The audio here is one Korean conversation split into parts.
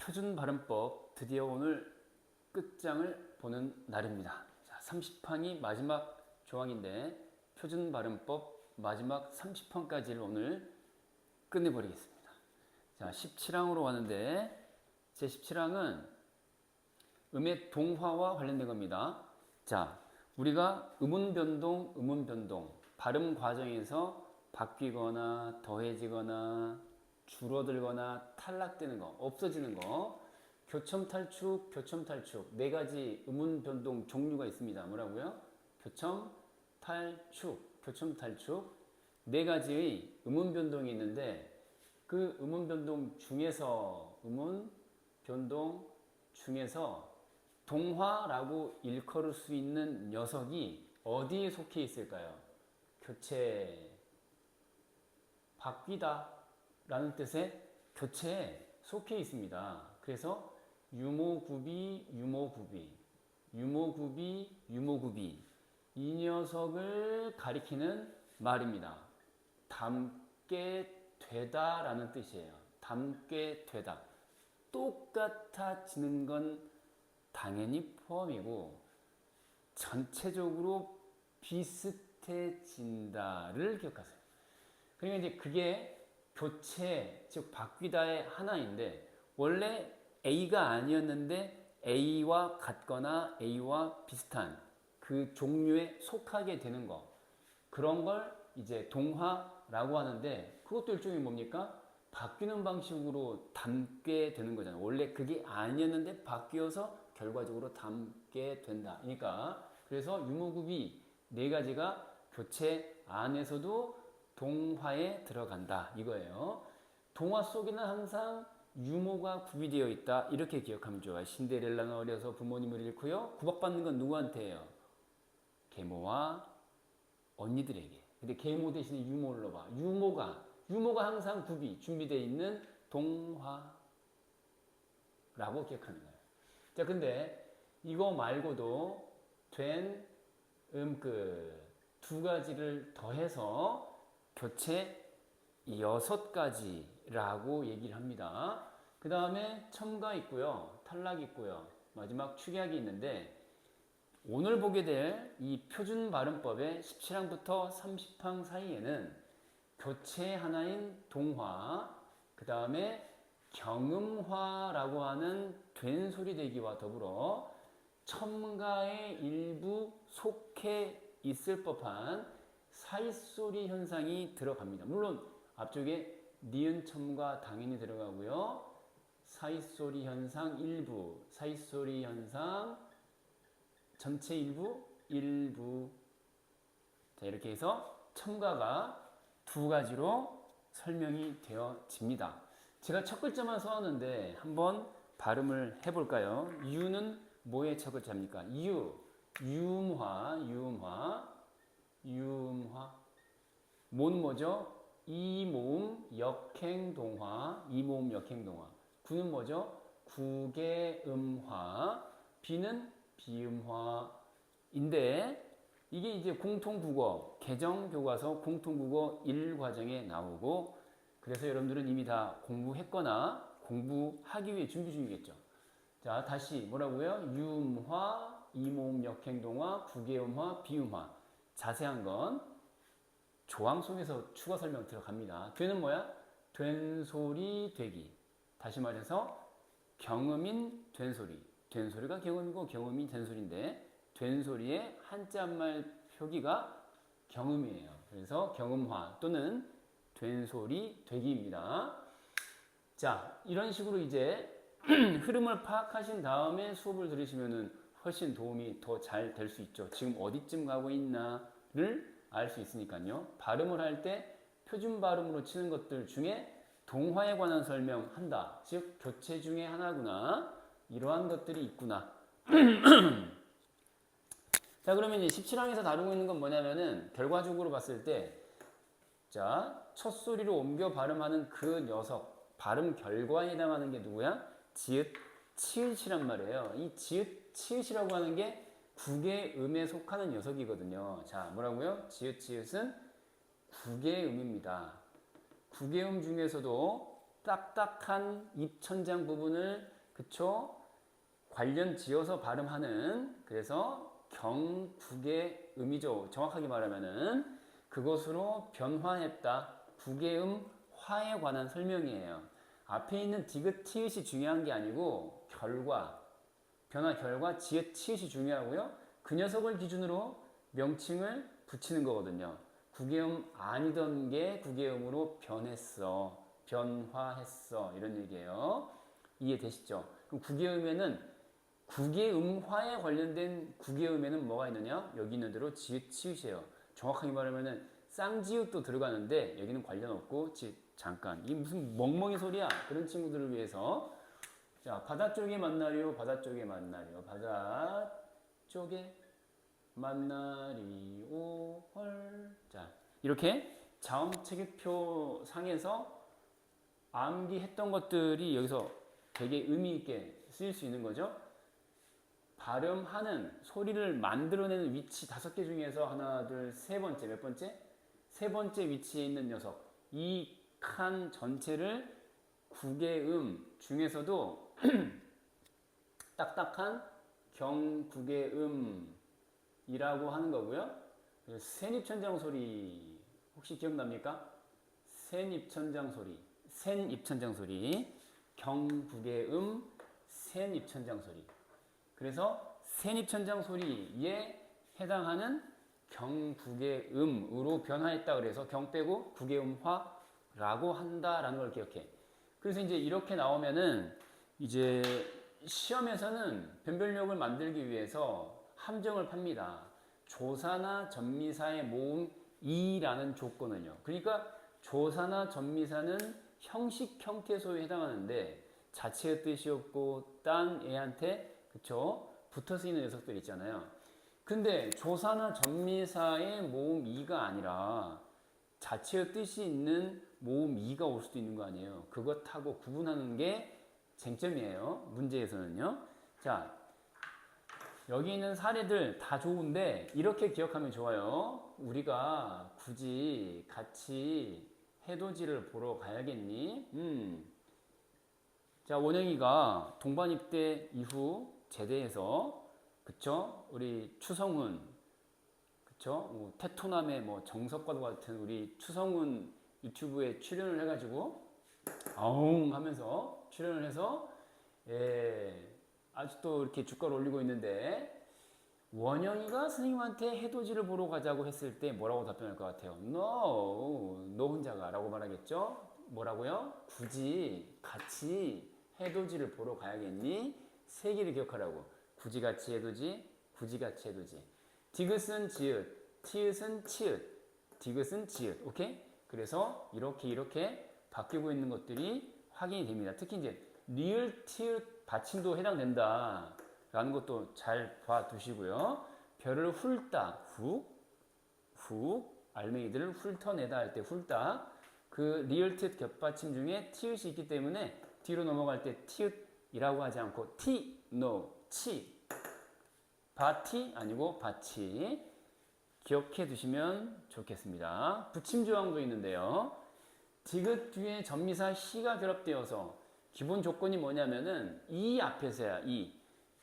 표준 발음법 드디어 오늘 끝장을 보는 날입니다. 자, 30판이 마지막 조항인데 표준 발음법 마지막 30판까지를 오늘 끝내버리겠습니다. 자, 17항으로 왔는데 제 17항은 음의 동화와 관련된 겁니다. 자, 우리가 음운 변동, 발음 과정에서 바뀌거나 더해지거나 줄어들거나 탈락되는 거, 없어지는 거, 교점 탈축 네 가지 음운 변동 종류가 있습니다. 뭐라고요? 교점 탈축 네 가지의 음운 변동이 있는데 그 음운 변동 중에서 동화라고 일컬을 수 있는 녀석이 어디에 속해 있을까요? 교체, 바뀌다 라는 뜻의 교체에 속해 있습니다. 그래서 유모구비 이 녀석을 가리키는 말입니다. 닮게 되다 라는 뜻이에요. 닮게 되다. 똑같아지는 건 당연히 포함이고 전체적으로 비슷해진다를 기억하세요. 그러니까 이제 그게 교체, 즉 바뀌다의 하나인데 원래 A가 아니었는데 A와 같거나 A와 비슷한 그 종류에 속하게 되는 거, 그런 걸 이제 동화라고 하는데 그것도 일종의 뭡니까? 바뀌는 방식으로 담게 되는 거잖아요. 원래 그게 아니었는데 바뀌어서 결과적으로 담게 된다. 그러니까 그래서 유무구비 네 가지가 교체 안에서도 동화에 들어간다 이거예요. 동화 속에는 항상 유모가 구비되어 있다 이렇게 기억하면 좋아요. 신데렐라는 어려서 부모님을 잃고요. 구박받는 건 누구한테예요? 계모와 언니들에게. 근데 계모 대신에 유모를 넣어봐. 유모가 항상 준비되어 있는 동화라고 기억하는 거예요. 자, 근데 이거 말고도 두 가지를 더해서 교체 6가지라고 얘기를 합니다. 그 다음에 첨가 있고요. 탈락 있고요. 마지막 축약이 있는데 오늘 보게 될 이 표준 발음법의 17항부터 30항 사이에는 교체 하나인 동화, 그 다음에 경음화라고 하는 된소리 대기와 더불어 첨가의 일부 속해 있을 법한 사이소리 현상이 들어갑니다. 물론 앞쪽에 니은 첨가 당연히 들어가고요. 사이소리 현상 일부, 사이소리 현상 전체 일부. 자, 이렇게 해서 첨가가 두 가지로 설명이 되어집니다. 제가 첫 글자만 써왔는데 한번 발음을 해볼까요? 유는 뭐의 첫 글자입니까? 유음화. 모는 뭐죠? 이모음 역행동화. 구는 뭐죠? 구개음화. 비는 비음화인데 이게 이제 공통국어 개정교과서 공통국어 1과정에 나오고, 그래서 여러분들은 이미 다 공부했거나 공부하기 위해 준비 중이겠죠. 자, 다시 뭐라고요? 유음화, 이모음 역행동화, 구개음화, 비음화. 자세한 건 조항 속에서 추가 설명 들어갑니다. 되는 뭐야? 된소리 되기. 다시 말해서 경음인 된소리. 된소리가 경음이고 경음이 된소리인데 된소리의 한자말 표기가 경음이에요. 그래서 경음화 또는 된소리 되기입니다. 자, 이런 식으로 이제 흐름을 파악하신 다음에 수업을 들으시면은 훨씬 도움이 더 잘 될 수 있죠. 지금 어디쯤 가고 있나를 알 수 있으니까요. 발음을 할 때 표준 발음으로 치는 것들 중에 동화에 관한 설명한다. 즉 교체 중에 하나구나. 이러한 것들이 있구나. 자, 그러면 이제 17항에서 다루고 있는 건 뭐냐면은 결과적으로 봤을 때 자, 첫 소리로 옮겨 발음하는 그 녀석, 발음 결과에 해당하는 게 누구야? 지읒, 치읓이란 말이에요. 이 지읒, 치읓이라고 하는 게 국의 속하는 녀석이거든요. 자, 뭐라고요? 지읒, 치읓은 국의 중에서도 딱딱한 입천장 부분을 그쵸? 관련 지어서 발음하는, 그래서 경국의 음이죠. 정확하게 말하면은 그것으로 변화했다. 국의 화에 관한 설명이에요. 앞에 있는 디귿, 티읕이 중요한 게 아니고 결과, 변화 결과, 지읒, 티읕이 중요하고요. 그 녀석을 기준으로 명칭을 붙이는 거거든요. 국의 아니던 게 국의 음으로 변했어. 변화했어. 이런 얘기예요. 이해되시죠? 그럼 국의 음에는 국의 음화에 관련된 국의 음에는 뭐가 있느냐? 여기 있는 대로 지읒, 치읒이에요. 정확하게 말하면은 쌍지읒도 들어가는데 여기는 관련 없고 잠깐 이 무슨 멍멍이 소리야? 그런 친구들을 위해서 자, 바다 쪽에 만나리요. 바다 쪽에 만나리요. 바다 쪽에 만나리오 헐. 자, 이렇게 자음체계표 상에서 암기했던 것들이 여기서 되게 의미 있게 쓰일 수 있는 거죠. 발음하는 소리를 만들어내는 위치 5개 중에서 하나, 둘, 세 번째 몇 번째? 세 번째 위치에 있는 녀석. 이 칸 전체를 국의 중에서도 딱딱한 경국의 이라고 하는 거고요. 센입천장 소리 혹시 기억납니까? 센입천장 소리, 센입천장 소리, 경국의 센입천장 소리. 그래서 센입천장 소리에 해당하는 경국의 음으로 변화했다 그래서 경 빼고 국의 화라고 한다라는 걸 기억해. 그래서 이제 이렇게 나오면은 이제 시험에서는 변별력을 만들기 위해서 함정을 팝니다. 조사나 전미사의 모음 이라는 조건을요. 그러니까 조사나 전미사는 형식 형태소에 해당하는데 자체의 뜻이 없고 딴 애한테 그쵸? 붙어 쓰이는 녀석들 있잖아요. 근데 조사나 전미사의 모음 이가 아니라 자체의 뜻이 있는 모음 이가 올 수도 있는 거 아니에요. 그것하고 구분하는 게 쟁점이에요. 문제에서는요. 자, 여기 있는 사례들 다 좋은데 이렇게 기억하면 좋아요. 우리가 굳이 같이 해돋이를 보러 가야겠니? 자, 원영이가 동반 입대 이후 제대해서 그쵸? 우리 추성훈 그쵸? 테토남의 정석과도 같은 우리 추성훈 유튜브에 출연을 해가지고 아웅 하면서 출연을 해서 아직도 이렇게 주가를 올리고 있는데 원영이가 선생님한테 해돋이를 보러 가자고 했을 때 뭐라고 답변할 것 같아요? No, 너 혼자 가라고 말하겠죠? 뭐라고요? 굳이 같이 해돋이를 보러 가야겠니? 세 개를 기억하라고. 굳이 같이 해돋이, 굳이 같이 해돋이. 디귿은 지읒, 티읒은 치읒, 디귿은 지읒. 오케이? 그래서 이렇게 바뀌고 있는 것들이 확인이 됩니다. 특히 이제 리을, 티읒 받침도 해당된다. 라는 것도 잘 봐두시고요. 별을 훑다, 훅, 알맹이들을 훑어내다 할 때 훑다. 그 리을 티읒 겹받침 중에 티읒이 있기 때문에 뒤로 넘어갈 때 티읒이라고 하지 않고 티, 노, 치. 바티 아니고 바치. 기억해 두시면 좋겠습니다. 붙임 조항도 있는데요. 디귿 뒤에 전미사 시가 결합되어서 기본 조건이 뭐냐면은 이 앞에서야 이.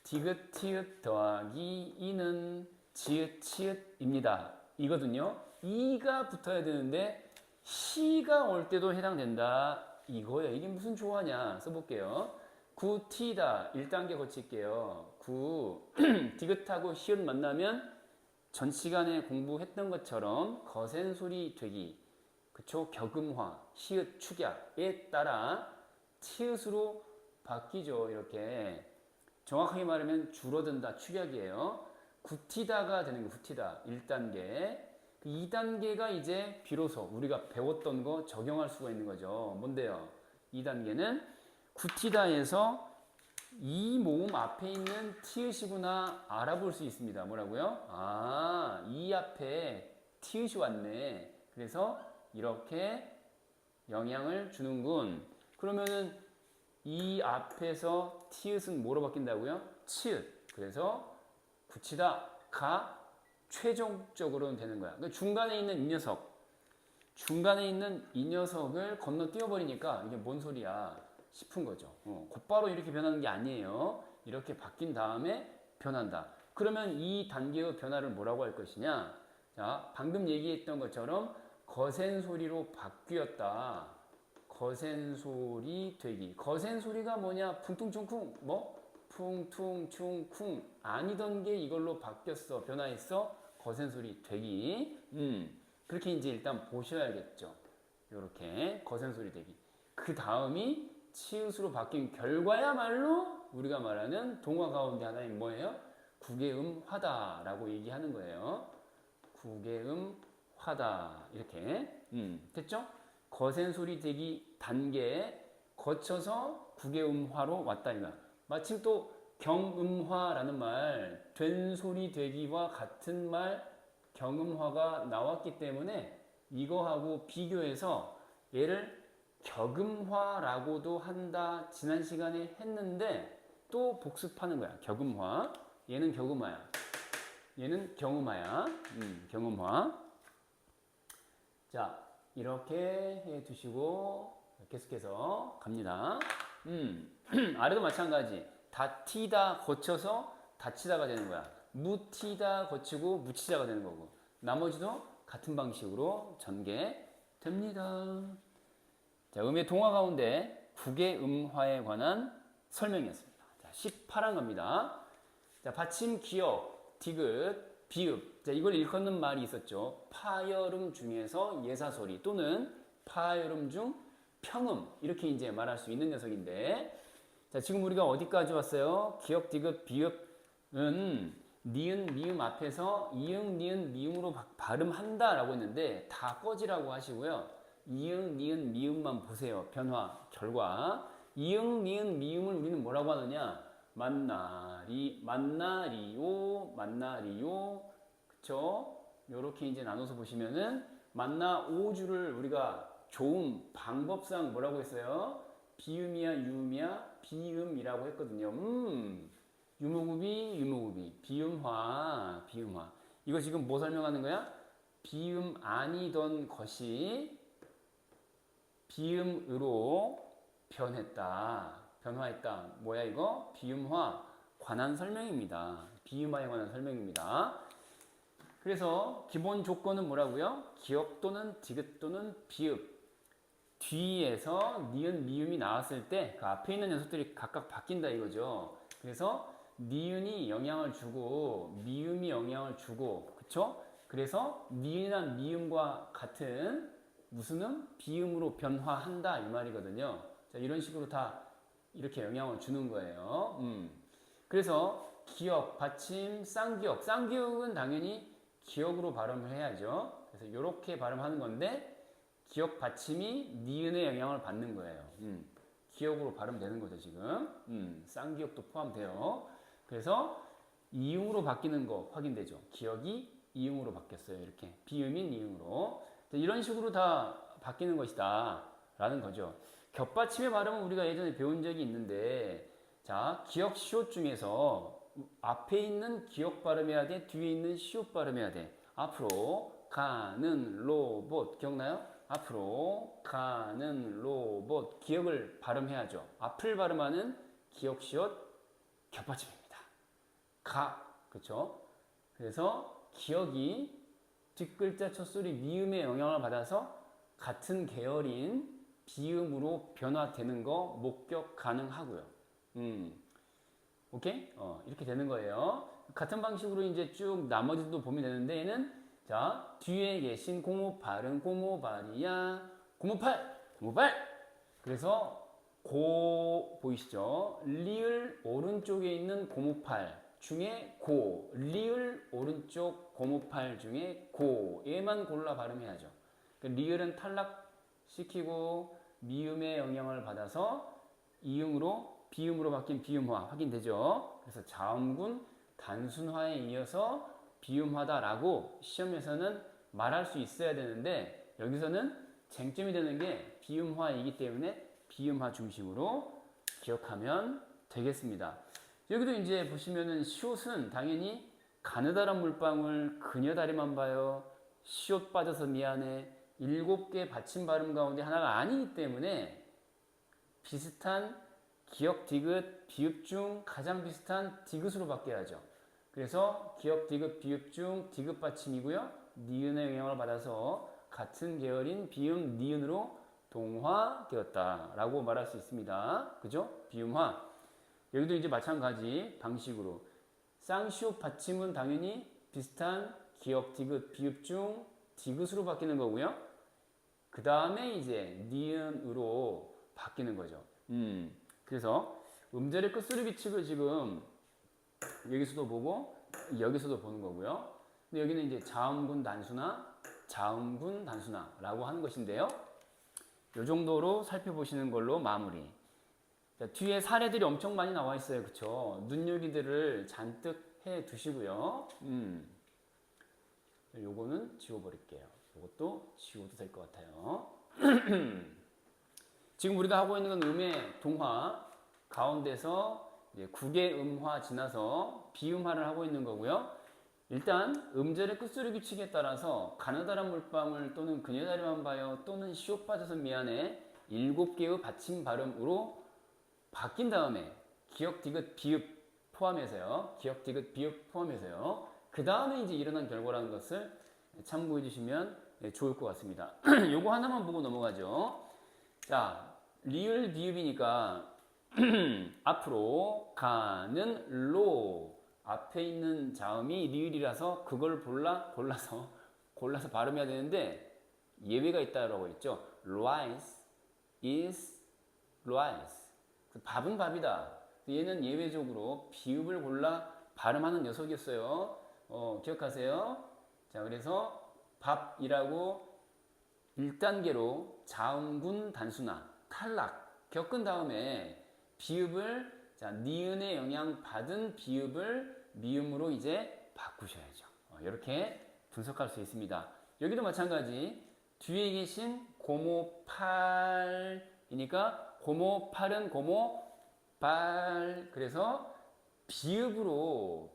디귿, 티읒 더하기 이는 지읒, 치읒입니다. 이거든요. 이가 붙어야 되는데 시가 올 때도 해당된다. 이거예요. 이게 무슨 조화냐 써볼게요. 구, 티다. 1단계 거칠게요. 구, 디귿하고 시읒 만나면 전 시간에 공부했던 것처럼 거센 소리 되기. 그쵸? 격음화, 시읒, 축약에 따라 티읒으로 바뀌죠. 이렇게. 정확하게 말하면 줄어든다, 축약이에요. 구티다가 되는 거, 구티다. 1단계. 2단계가 이제 비로소 우리가 배웠던 거 적용할 수가 있는 거죠. 뭔데요? 2단계는 구티다에서 이 모음 앞에 있는 티읒이구나 알아볼 수 있습니다. 뭐라고요? 아, 이 앞에 티읒이 왔네. 그래서 이렇게 영향을 주는군. 그러면은 이 앞에서 티읒은 뭐로 바뀐다고요? 치읒. 그래서 굳히다 가 최종적으로는 되는 거야. 그러니까 중간에 있는 이 녀석을 건너뛰어 버리니까 이게 뭔 소리야? 싶은 거죠. 곧바로 이렇게 변하는 게 아니에요. 이렇게 바뀐 다음에 변한다. 그러면 이 단계의 변화를 뭐라고 할 것이냐? 자, 방금 얘기했던 것처럼 거센 소리로 바뀌었다. 거센 소리 되기. 거센 소리가 뭐냐? 풍퉁충쿵 뭐? 풍퉁충쿵 아니던 게 이걸로 바뀌었어. 변화했어. 거센 소리 되기. 그렇게 이제 일단 보셔야겠죠. 요렇게 거센 소리 되기. 그 다음이 치읓으로 바뀐 결과야말로 우리가 말하는 동화 가운데 하나인 뭐예요? 구개음화다라고 얘기하는 거예요. 구개음화다 이렇게 됐죠? 거센 소리 되기 단계 거쳐서 구개음화로 왔다 이거야. 마침 또 경음화라는 말, 된 소리 되기와 같은 말 경음화가 나왔기 때문에 이거하고 비교해서 얘를 격음화라고도 한다. 지난 시간에 했는데 또 복습하는 거야. 격음화. 얘는 격음화야. 얘는 경음화야. 경음화. 자, 이렇게 해 두시고 계속해서 갑니다. 아래도 마찬가지. 다티다 거쳐서 다치다가 되는 거야. 무티다 거치고 무치다가 되는 거고. 나머지도 같은 방식으로 전개됩니다. 자, 음의 동화 가운데 구개음화에 관한 설명이었습니다. 자, 18항 갑니다. 자, 받침, 기역, 디귿, 비읍. 자, 이걸 일컫는 말이 있었죠. 파열음 중에서 예사소리 또는 파열음 중 평음 이렇게 이제 말할 수 있는 녀석인데, 자, 지금 우리가 어디까지 왔어요? 기역, 디귿, 비읍은 니은, 미음 앞에서 이응, 니은, 미음으로 발음한다라고 했는데 다 꺼지라고 하시고요. 이응, 니은, 미음만 보세요. 변화, 결과. 이응, 니은, 미음을 우리는 뭐라고 하느냐? 만나리, 만나리요, 만나리요. 그쵸? 요렇게 이제 나눠서 보시면은 만나 5주를 우리가 좋은 방법상 뭐라고 했어요? 비음이야, 유음이야? 비음이라고 했거든요. 유무구비, 유무구비. 비음화, 비음화. 이거 지금 뭐 설명하는 거야? 비음 아니던 것이 비음으로 변했다. 변화했다. 뭐야 이거? 비음화 관한 설명입니다. 비음화에 관한 설명입니다. 그래서 기본 조건은 뭐라고요? 기역 또는 디귿 또는 비읍. 뒤에서 니은, 미음이 나왔을 때 그 앞에 있는 녀석들이 각각 바뀐다 이거죠. 그래서 니은이 영향을 주고 미음이 영향을 주고, 그쵸? 그래서 니은이나 미음과 같은 무슨 음? 비음으로 변화한다 이 말이거든요. 자, 이런 식으로 다 이렇게 영향을 주는 거예요. 그래서 기역, 받침, 쌍기역. 쌍기역은 당연히 기역으로 발음을 해야죠. 그래서 이렇게 발음하는 건데 기역 받침이 니은의 영향을 받는 거예요. 기역으로 발음되는 거죠 지금. 쌍기역도 포함돼요. 그래서 이응으로 바뀌는 거 확인되죠. 기역이 이응으로 바뀌었어요. 이렇게 비음인 이응으로. 이런 식으로 다 바뀌는 것이다 라는 거죠. 겹받침의 발음은 우리가 예전에 배운 적이 있는데, 자, 기역 시옷 중에서 앞에 있는 기역 발음해야 돼, 뒤에 있는 시옷 발음해야 돼. 앞으로 가는 로봇 기억나요? 앞으로 가는 로봇 기역을 발음해야죠. 앞을 발음하는 기역 시옷 겹받침입니다. 가, 그렇죠? 그래서 기역이 뒷글자 첫소리 미음의 영향을 받아서 같은 계열인 비음으로 변화되는 거 목격 가능하고요. 오케이? 이렇게 되는 거예요. 같은 방식으로 이제 쭉 나머지도 보면 되는데, 얘는 자, 뒤에 계신 고모팔은 고모발이야. 고모팔, 고모발. 그래서 고 보이시죠? 리을 오른쪽에 있는 고모팔 중에 고, 리을 오른쪽 고모팔 중에 고, 얘만 골라 발음해야죠. 리을은 탈락시키고 미음의 영향을 받아서 이응으로 비음으로 바뀐 비음화 확인되죠. 그래서 자음군 단순화에 이어서 비음화다라고 시험에서는 말할 수 있어야 되는데, 여기서는 쟁점이 되는 게 비음화이기 때문에 비음화 중심으로 기억하면 되겠습니다. 여기도 이제 보시면은 시옷은 당연히 가느다란 물방울 그녀 다리만 봐요. 시옷 빠져서 미안해. 7개 받침 발음 가운데 하나가 아니기 때문에 비슷한 기역, 디귿, 비읍 중 가장 비슷한 디귿으로 바뀌어야죠. 그래서 기역, 디귿, 비읍 중 디귿 받침이고요. 니은의 영향을 받아서 같은 계열인 비음, 니은으로 동화되었다라고 말할 수 있습니다. 그죠? 비음화. 여기도 이제 마찬가지 방식으로 쌍시옷 받침은 당연히 비슷한 기역, 디귿, 비읍 중 디귿으로 바뀌는 거고요. 그 다음에 이제 니은으로 바뀌는 거죠. 그래서 음절의 끝소리 비축을 지금 여기서도 보고 여기서도 보는 거고요. 근데 여기는 이제 자음군 단수나 자음군 단수나라고 하는 것인데요. 이 정도로 살펴보시는 걸로 마무리. 자, 뒤에 사례들이 엄청 많이 나와 있어요. 그쵸? 눈요기들을 잔뜩 해 두시고요. 요거는 지워버릴게요. 요것도 지워도 될 것 같아요. 지금 우리가 하고 있는 건 음의 동화 가운데서 이제 국의 음화 지나서 비음화를 하고 있는 거고요. 일단 음절의 끝소리 규칙에 따라서 가느다란 물방울 또는 그녀다리만 봐요 또는 시옷 빠져서 미안해 7개의 받침 발음으로 바뀐 다음에 기역, 디귿, 비읍 포함해서요. 기역, 디귿, 비읍 포함해서요. 그 다음에 이제 일어난 결과라는 것을 참고해 주시면 좋을 것 같습니다. 요거 하나만 보고 넘어가죠. 자, 리을 비읍이니까 앞으로 가는 로 앞에 있는 자음이 리을이라서 그걸 골라서 발음해야 되는데 예외가 있다라고 했죠. rice is rice. 밥은 밥이다. 얘는 예외적으로 비읍을 골라 발음하는 녀석이었어요. 기억하세요. 자, 그래서 밥이라고 1단계로 자음군 단수나 탈락 겪은 다음에 비읍을 자, 니은의 영향 받은 비읍을 미음으로 이제 바꾸셔야죠. 이렇게 분석할 수 있습니다. 여기도 마찬가지 뒤에 계신 고모팔이니까 고모팔은 고모발 그래서 비읍으로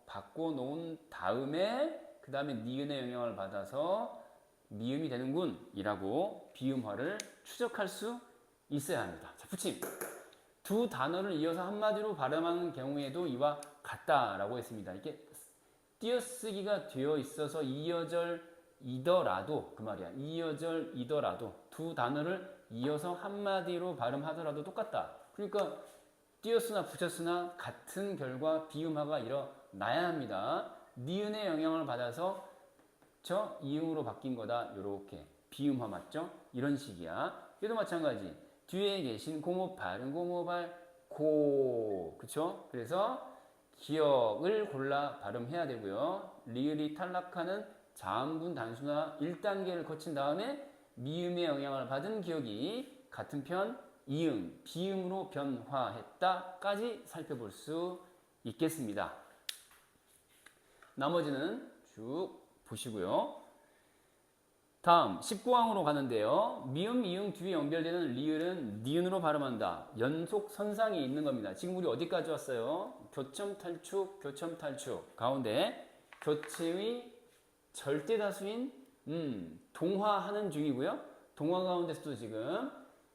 바꿔놓은 다음에 그 다음에 니은의 영향을 받아서 미음이 되는군 이라고 비음화를 추적할 수 있어야 합니다. 자, 붙임. 두 단어를 이어서 한마디로 발음하는 경우에도 이와 같다라고 했습니다. 이게 띄어쓰기가 되어 있어서 이어절이더라도 그 말이야. 이어절이더라도 두 단어를 이어서 한마디로 발음하더라도 똑같다. 그러니까 띄었으나 붙였으나 같은 결과 비음화가 일어나야 합니다. 니은의 영향을 받아서 저 이음으로 바뀐 거다. 요렇게 비음화 맞죠? 이런 식이야. 얘도 마찬가지. 뒤에 계신 고모발은 고모발 고 그쵸? 그래서 기역을 골라 발음해야 되고요. 리을이 탈락하는 자음군 단수나 1단계를 거친 다음에 미음의 영향을 받은 기역이 같은 편 이음, 비음으로 변화했다까지 살펴볼 수 있겠습니다. 나머지는 쭉 보시고요. 다음 19항으로 가는데요. 미음, 이응 뒤에 연결되는 리을은 니은으로 발음한다. 연속 선상에 있는 겁니다. 지금 우리 어디까지 왔어요? 교점 탈축, 교점 탈축. 가운데 교체의 절대다수인 동화하는 중이고요. 동화 가운데서도 지금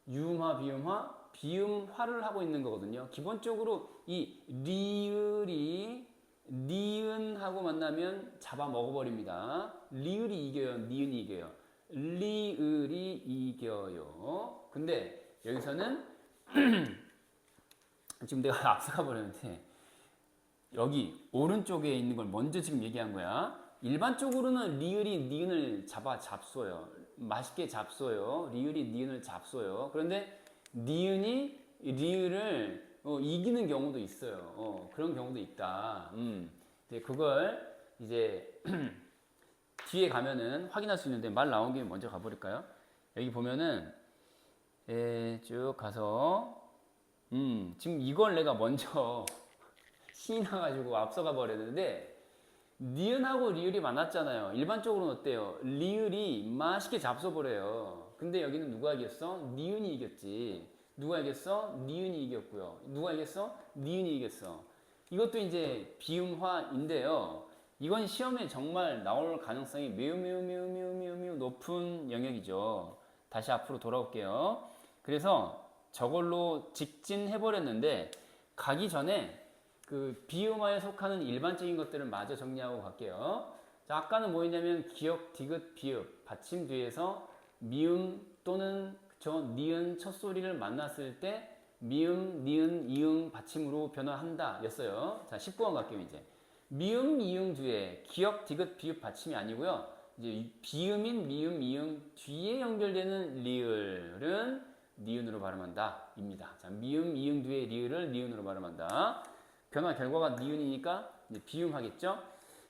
유음화, 비음화, 비음화를 하고 있는 거거든요. 기본적으로 이 리을이 니은하고 만나면 잡아 먹어버립니다. 리을이 이겨요? 니은이 이겨요? 리을이 이겨요. 근데 여기서는 지금 내가 앞서가 버렸는데 여기 오른쪽에 있는 걸 먼저 지금 얘기한 거야. 일반적으로는 리을이 니은을 잡숴요. 맛있게 잡숴요. 리을이 니은을 잡숴요. 그런데 니은이 리을을 이기는 경우도 있어요. 그런 경우도 있다. 이제 그걸 이제 뒤에 가면은 확인할 수 있는데 말 나온 김에 먼저 가버릴까요? 여기 보면은 쭉 가서 지금 이걸 내가 먼저 신이 나가지고 앞서가 버렸는데 니은하고 리을이 만났잖아요. 일반적으로는 어때요? 리을이 맛있게 잡숴버려요. 근데 여기는 누가 이겼어? 니은이 이겼지. 누가 이겼어? 니은이 이겼고요. 누가 이겼어? 니은이 이겼어. 이것도 이제 비음화인데요. 이건 시험에 정말 나올 가능성이 매우 높은 영역이죠. 다시 앞으로 돌아올게요. 그래서 저걸로 직진해버렸는데 가기 전에 그 비음화에 속하는 일반적인 것들을 마저 정리하고 갈게요. 자, 아까는 뭐였냐면 기역, 디귿, 비읍, 받침 뒤에서 미음 또는 그쵸, 니은 첫 소리를 만났을 때 미음, 니은, 이응 받침으로 변화한다 였어요. 자, 19번 갈게요. 이제 미음, 이응 뒤에 기역, 디귿, 비읍 받침이 아니고요. 이제 비음인 미음, 이응 뒤에 연결되는 리을은 니은으로 발음한다 입니다. 자, 미음, 이응 뒤에 리을을 니은으로 발음한다. 변화 결과가 니은이니까 이제 비음하겠죠.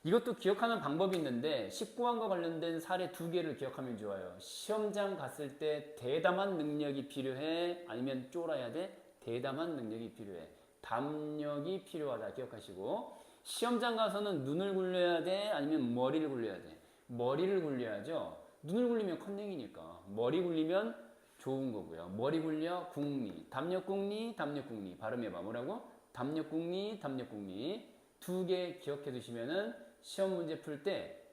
이것도 기억하는 방법이 있는데 19항과 관련된 사례 2개를 기억하면 좋아요. 시험장 갔을 때 대담한 능력이 필요해? 아니면 쫄아야 돼? 대담한 능력이 필요해. 담력이 필요하다 기억하시고, 시험장 가서는 눈을 굴려야 돼? 아니면 머리를 굴려야 돼? 머리를 굴려야죠. 눈을 굴리면 컨닝이니까. 머리 굴리면 좋은 거고요. 머리 굴려 궁리. 담력 궁리, 담력 궁리. 발음해봐. 뭐라고? 담력 궁리, 담력 궁리. 2개 기억해 두시면은 시험 문제 풀 때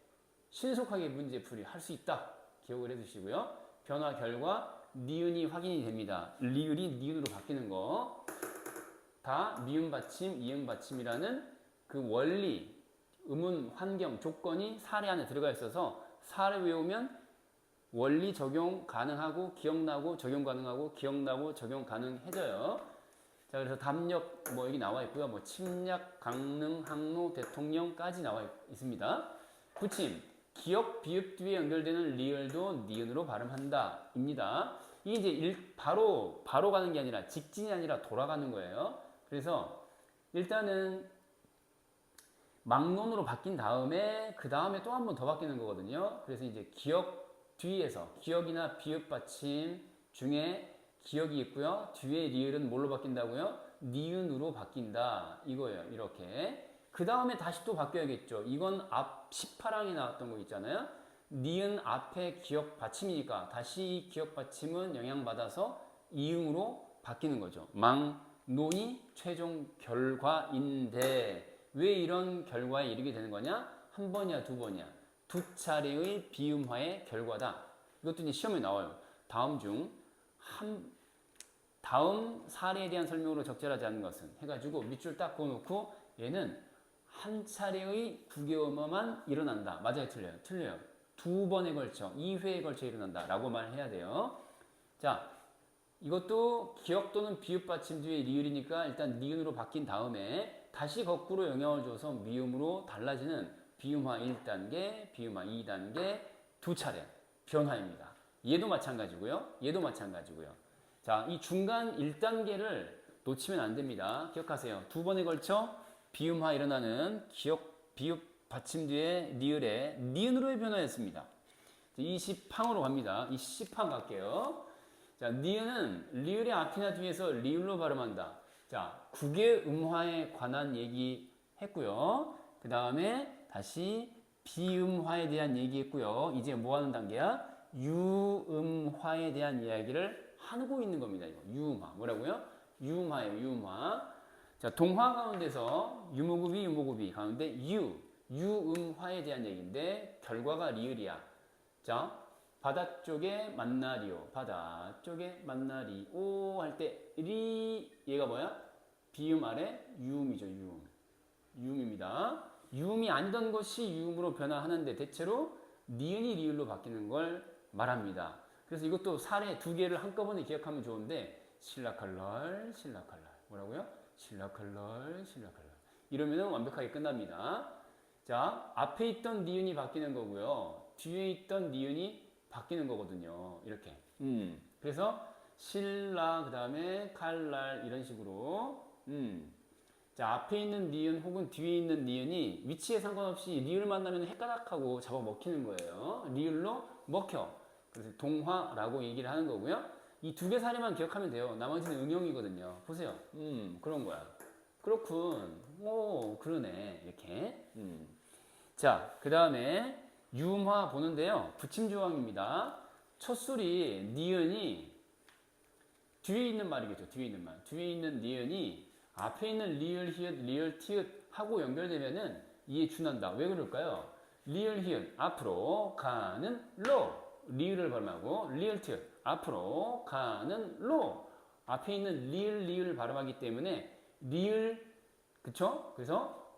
신속하게 문제풀이 할 수 있다. 기억을 해 두시고요. 변화 결과 니은이 확인이 됩니다. 리을이 니은으로 바뀌는 거. 다 미음 받침, 이응 받침이라는 그 원리, 음운, 환경, 조건이 사례 안에 들어가 있어서 사례 외우면 원리 적용 가능하고 기억나고 적용 가능하고 기억나고 적용 가능해져요. 자, 그래서 담력 뭐 여기 나와 있고요. 뭐 침략, 강릉, 항로, 대통령까지 나와 있습니다. 붙임, 기역, 비읍 뒤에 연결되는 리을도 니은으로 발음한다 입니다. 이게 이제 바로 가는 게 아니라 직진이 아니라 돌아가는 거예요. 그래서 일단은 막론으로 바뀐 다음에 그 다음에 또 한 번 더 바뀌는 거거든요. 그래서 이제 기역 뒤에서 기역이나 비읍 받침 중에 기역이 있고요. 뒤에 리을은 뭘로 바뀐다고요? 니은으로 바뀐다 이거예요. 이렇게. 그 다음에 다시 또 바뀌어야겠죠. 이건 앞 18항에 나왔던 거 있잖아요. 니은 앞에 기역 받침이니까 다시 기역 받침은 영향받아서 이응으로 바뀌는 거죠. 망론이 최종 결과인데 왜 이런 결과에 이르게 되는 거냐? 한 번이야, 두 번이야. 두 차례의 비음화의 결과다. 이것도 이제 시험에 나와요. 다음 중 다음 사례에 대한 설명으로 적절하지 않은 것은 해가지고 밑줄 딱 그어놓고 얘는 한 차례의 구개음화만 일어난다. 맞아요, 틀려요? 틀려요. 2번에 걸쳐, 2회에 걸쳐 일어난다 라고 말해야 돼요. 자, 이것도 기역 또는 비읍 받침 뒤에 리을이니까 일단 니은으로 바뀐 다음에 다시 거꾸로 영향을 줘서 미음으로 달라지는 비음화 1단계, 비음화 2단계 두 차례 변화입니다. 얘도 마찬가지고요. 얘도 마찬가지고요. 자, 이 중간 1단계를 놓치면 안 됩니다. 기억하세요. 2번에 걸쳐 비음화 일어나는 기역, 비읍 받침 뒤에 리을에 니은으로의 변화였습니다. 20항으로 갑니다. 20항 갈게요. 자, 니은은 리을의 앞이나 뒤에서 리을로 발음한다. 자, 국의 음화에 관한 얘기 했고요. 그 다음에 다시 비음화에 대한 얘기 했고요. 이제 뭐 하는 단계야? 유음화에 대한 이야기를 하고 있는 겁니다. 이거. 유음화. 뭐라고요? 유음화예요. 유음화. 자, 동화 가운데서 유모급이 가운데 유음화에 대한 얘기인데 결과가 리을이야. 자, 바다 쪽에 만나리오. 바다 쪽에 만나리오 할 때 리 얘가 뭐야? 비음 아래 유음이죠. 유음입니다. 유음이 아니던 것이 유음으로 변화하는데 대체로 니은이 리을로 바뀌는 걸 말합니다. 그래서 이것도 사례 2개를 한꺼번에 기억하면 좋은데 실라칼럴 뭐라고요? 실라칼럴 이러면 완벽하게 끝납니다. 자, 앞에 있던 니은이 바뀌는 거고요. 뒤에 있던 니은이 바뀌는 거거든요. 이렇게. 그래서 실라 그 다음에 칼날 이런 식으로. 자, 앞에 있는 니은 혹은 뒤에 있는 니은이 위치에 상관없이 리을 만나면 헷가닥하고 잡아먹히는 거예요. 리을로 먹혀. 그래서 동화라고 얘기를 하는 거고요. 이 2개 사례만 기억하면 돼요. 나머지는 응용이거든요. 보세요. 그런 거야. 그렇군. 오, 그러네. 이렇게. 자, 그 다음에 유음화 보는데요. 붙임조항입니다. 첫 소리 니은이 뒤에 있는 말이겠죠. 뒤에 있는 말. 뒤에 있는 니은이 앞에 있는 리을, 히읗, 리을, 티읕 하고 연결되면은 이에 준한다. 왜 그럴까요? 리을, 히읗 앞으로 가는 로 리을을 발음하고 리을, 티읕 앞으로 가는 로 앞에 있는 리을 발음하기 때문에 리을, 그쵸? 그래서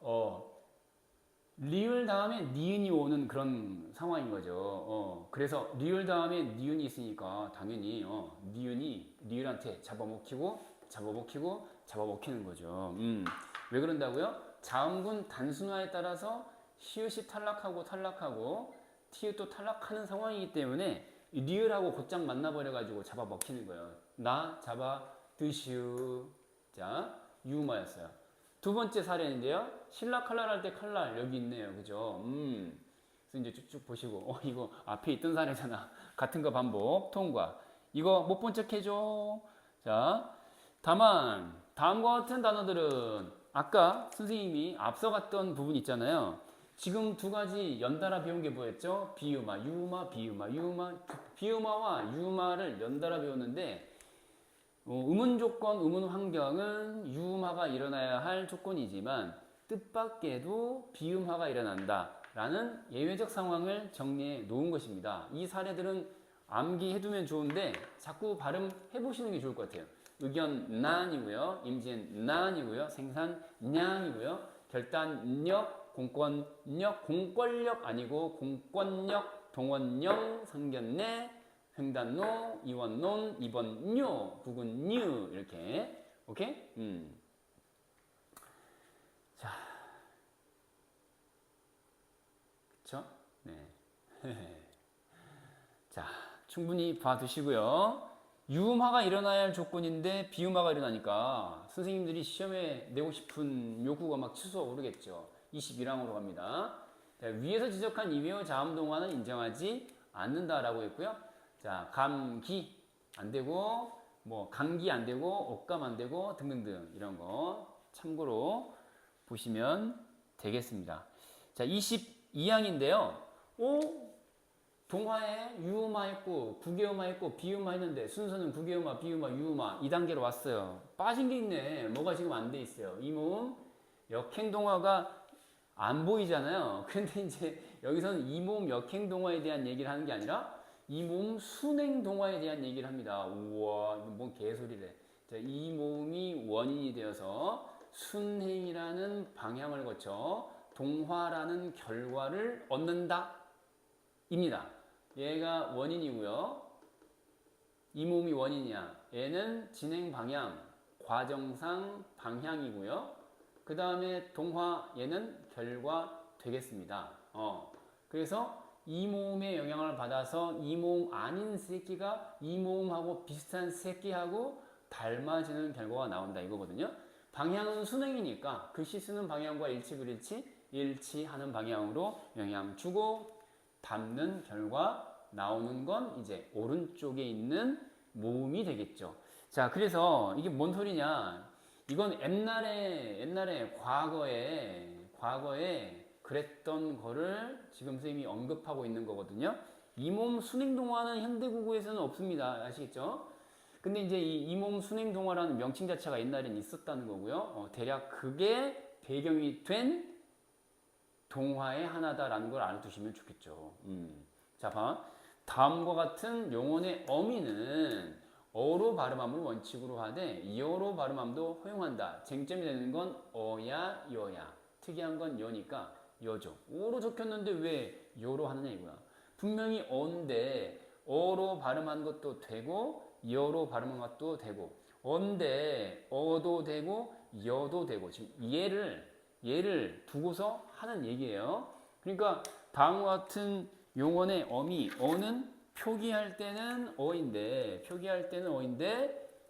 리을 다음에 니은이 오는 그런 상황인 거죠. 그래서 리을 다음에 니은이 있으니까 당연히 니은이 리을한테 잡아먹히는 거죠. 왜 그런다고요? 자음군 단순화에 따라서 시읒이 탈락하고 티읕도 탈락하는 상황이기 때문에 리을하고 곧장 만나버려가지고 잡아먹히는 거예요. 나 잡아 드시우. 자, 유마였어요. 두 번째 사례인데요. 신라 칼날 할 때 칼날 여기 있네요. 그죠? 그래서 이제 쭉쭉 보시고 이거 앞에 있던 사례잖아. 같은 거 반복 통과. 이거 못 본 척 해줘. 자, 다만 다음과 같은 단어들은 아까 선생님이 앞서 갔던 부분 있잖아요. 지금 두 가지 연달아 배운 게 뭐였죠? 비유마, 유마, 비유마, 유마. 비유마와 유마를 연달아 배웠는데 의문 조건, 의문 환경은 유음화가 일어나야 할 조건이지만 뜻밖에도 비음화가 일어난다라는 예외적 상황을 정리해 놓은 것입니다. 이 사례들은 암기해두면 좋은데 자꾸 발음해 보시는 게 좋을 것 같아요. 의견 난이고요, 임진 난이고요, 생산 냥이고요, 결단력, 공권력 아니고 공권력, 동원령, 상견례, 횡단노, 이원논, 이번뇨, 구군뉴 이렇게 오케이? 자, 그쵸? 네. 자, 충분히 봐두시고요. 유음화가 일어나야 할 조건인데 비음화가 일어나니까 선생님들이 시험에 내고 싶은 요구가 막 치솟아오르겠죠. 21항으로 갑니다. 자, 위에서 지적한 이외의 자음동화는 인정하지 않는다라고 했고요. 자, 감기 안 되고, 뭐 감기 안 되고, 옷감 안 되고 등등등 이런 거 참고로 보시면 되겠습니다. 자, 22항인데요. 동화에 유음화 했고, 구개음화 했고, 비음화 했는데 순서는 구개음화, 비음화, 유음화 2단계로 왔어요. 빠진 게 있네. 뭐가 지금 안 돼 있어요. 이 모음 역행동화가 안 보이잖아요. 근데 이제 여기서는 이 모음 역행동화에 대한 얘기를 하는 게 아니라 이 모음 순행동화에 대한 얘기를 합니다. 우와, 이거 뭔 개소리래. 자, 이 모음이 원인이 되어서 순행이라는 방향을 거쳐 동화라는 결과를 얻는다. 입니다. 얘가 원인이고요. 이 모음이 원인이야. 얘는 진행 방향, 과정상 방향이고요. 그 다음에 동화, 얘는 결과 되겠습니다. 그래서 이 모음의 영향을 받아서 이 모음 아닌 새끼가 이 모음하고 비슷한 새끼하고 닮아지는 결과가 나온다 이거거든요. 방향은 순행이니까 글씨 쓰는 방향과 일치하는 방향으로 영향 주고 닮는 결과 나오는 건 이제 오른쪽에 있는 모음이 되겠죠. 자, 그래서 이게 뭔 소리냐? 이건 옛날에 과거에 그랬던 거를 지금 선생님이 언급하고 있는 거거든요. 이 모음 순행동화는 현대국어에서는 없습니다. 아시겠죠? 근데 이제 이 모음 순행동화라는 명칭 자체가 옛날엔 있었다는 거고요. 대략 그게 배경이 된 동화의 하나다라는 걸 알아두시면 좋겠죠. 자, 봐. 다음과 같은 용언의 어미는 어로 발음함을 원칙으로 하되 여로 발음함도 허용한다. 쟁점이 되는 건 어야, 여야. 특이한 건 여니까 여죠. 어로 적혔는데 왜 여로 하느냐 이거야. 분명히 어인데 어로 발음한 것도 되고 여로 발음한 것도 되고 어인데 어도 되고 여도 되고 지금 얘를 두고서 하는 얘기예요. 그러니까 다음과 같은 용언의 어미 어는 표기할 때는 어인데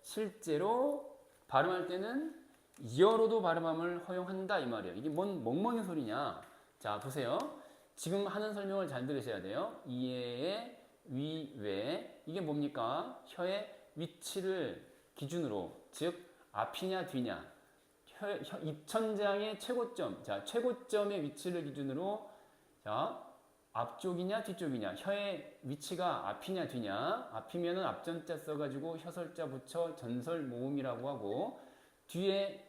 실제로 발음할 때는 여로도 발음함을 허용한다 이 말이에요. 이게 뭔 멍멍이 소리냐? 자, 보세요. 지금 하는 설명을 잘 들으셔야 돼요. 이해의 위외 이게 뭡니까? 혀의 위치를 기준으로 즉 앞이냐 뒤냐 입천장의 최고점 자 최고점의 위치를 기준으로 자 앞쪽이냐 뒤쪽이냐 혀의 위치가 앞이냐 뒤냐 앞이면은 앞전자 써가지고 혀설자 붙여 전설 모음이라고 하고 뒤에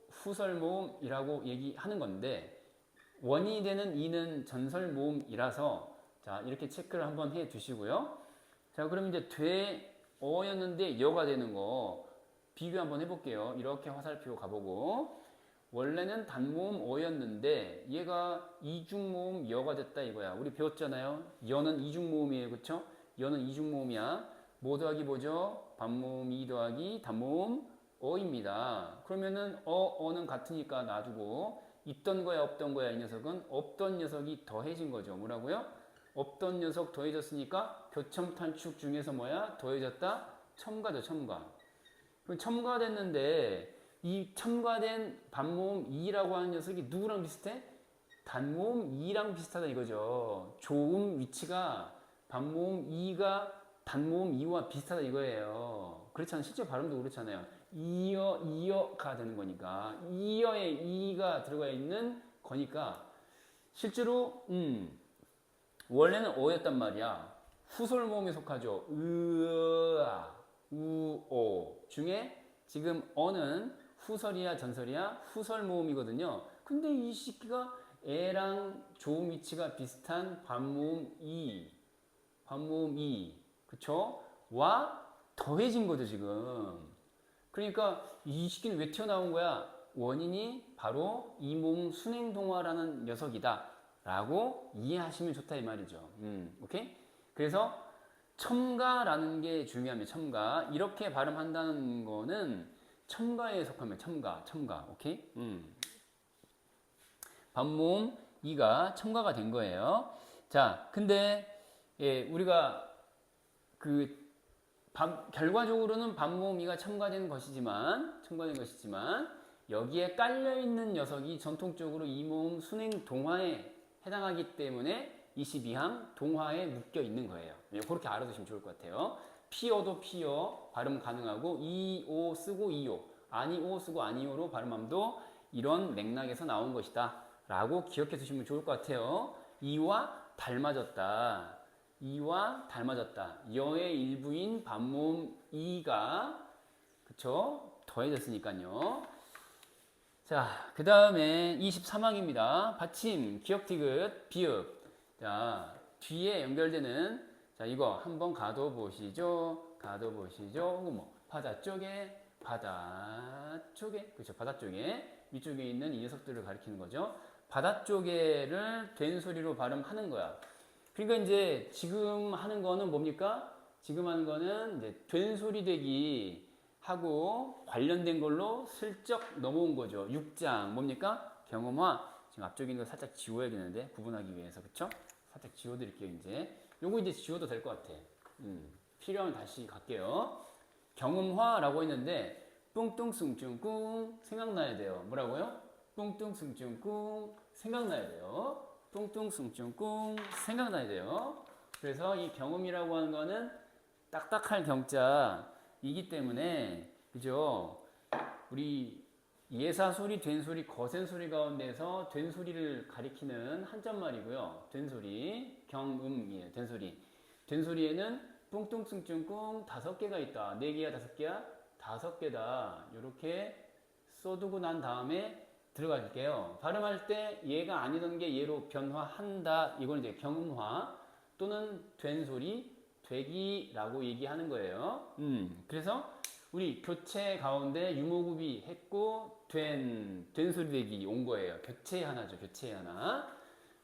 후설 모음이라고 얘기하는 건데 원인이 되는 이는 전설 모음이라서 자 이렇게 체크를 한번 해 두시고요. 자 그럼 이제 어였는데 여가 되는 거 비교 한번 해볼게요. 이렇게 화살표 가보고 원래는 단모음 어였는데 얘가 이중모음 여가 됐다 이거야. 우리 배웠잖아요. 여는 이중모음이에요. 그쵸? 여는 이중모음이야. 뭐 더하기 뭐죠? 반모음 이 더하기 단모음 어입니다. 그러면은 어는 같으니까 놔두고 있던 거야 없던 거야 이 녀석은 없던 녀석이 더해진 거죠. 뭐라고요? 없던 녀석 더해졌으니까 교점 탈축 중에서 뭐야? 더해졌다? 첨가죠. 첨가. 그럼 첨가됐는데 이 첨가된 반모음 2라고 하는 녀석이 누구랑 비슷해? 단모음 2랑 비슷하다 이거죠. 조음 위치가 반모음 2가 단모음 2와 비슷하다 이거예요. 그렇잖아요. 실제 발음도 그렇잖아요. 이어가 되는 거니까 이어에 2가 들어가 있는 거니까 실제로 원래는 어였단 말이야. 후설모음에 속하죠. 으아, 우오 중에 지금 어는 후설이야 전설이야? 후설모음이거든요. 근데 이 새끼가 애랑 조음 위치가 비슷한 반모음 반모음 그쵸? 와 더해진 거죠 지금. 그러니까 이 새끼는 왜 튀어나온 거야? 원인이 바로 이모음 순행동화라는 녀석이다 라고 이해하시면 좋다 이 말이죠. 오케이? 그래서 첨가라는 게 중요합니다. 첨가. 이렇게 발음한다는 거는 첨가에 속하면 첨가. 오케이? 반모음 2가 첨가가 된 거예요. 자, 근데 예, 우리가 결과적으로는 반모음 2가 첨가된 것이지만 여기에 깔려 있는 녀석이 전통적으로 이모음 순행 동화에 해당하기 때문에 22항 동화에 묶여 있는 거예요. 그렇게 알아두시면 좋을 것 같아요. 피어도 피어 발음 가능하고 이오 쓰고 이오 아니오 쓰고 아니오로 발음함도 이런 맥락에서 나온 것이다 라고 기억해 두시면 좋을 것 같아요. 이와 닮아졌다. 여의 일부인 반모음 이가 그쵸? 더해졌으니까요. 자, 그 다음에 23항입니다. 받침, 기역, 디귿, 비읍. 자, 뒤에 연결되는 자, 이거 한번 가둬보시죠. 뭐 바다 쪽에 그렇죠. 바다 쪽에 위쪽에 있는 이 녀석들을 가리키는 거죠. 바다 쪽에를 된 소리로 발음하는 거야. 그러니까 이제 지금 하는 거는 뭡니까? 지금 하는 거는 이제 된 소리 되기 하고 관련된 걸로 슬쩍 넘어온 거죠. 6장 뭡니까? 경험화. 지금 앞쪽에 있는 거 살짝 지워야겠는데 구분하기 위해서 그쵸? 살짝 지워드릴게요 이제. 요거 이제 지워도 될 것 같아. 필요하면 다시 갈게요. 경험화라고 했는데 뿡뚱숭쭝꿍 생각나야 돼요. 뭐라고요? 뿡뚱숭쭝꿍 생각나야 돼요. 뿡뚱숭쭝꿍 생각나야 돼요. 그래서 이 경음이라고 하는 거는 딱딱할 경자이기 때문에 그죠? 우리 예사소리, 된소리, 거센소리 가운데서 된소리를 가리키는 한자말이고요. 된소리, 경음이에요. 된소리. 된소리에는 뿡뚱숭쭝꿍 5개가 있다. 4개야, 5개야? 5개다. 이렇게 써두고 난 다음에 들어갈게요. 발음할 때 얘가 아니던 게 얘로 변화한다. 이건 이제 경음화 또는 된소리, 되기라고 얘기하는 거예요. 그래서 우리 교체 가운데 유모급이 했고 된소리 되기 온 거예요. 교체 하나죠. 교체 하나.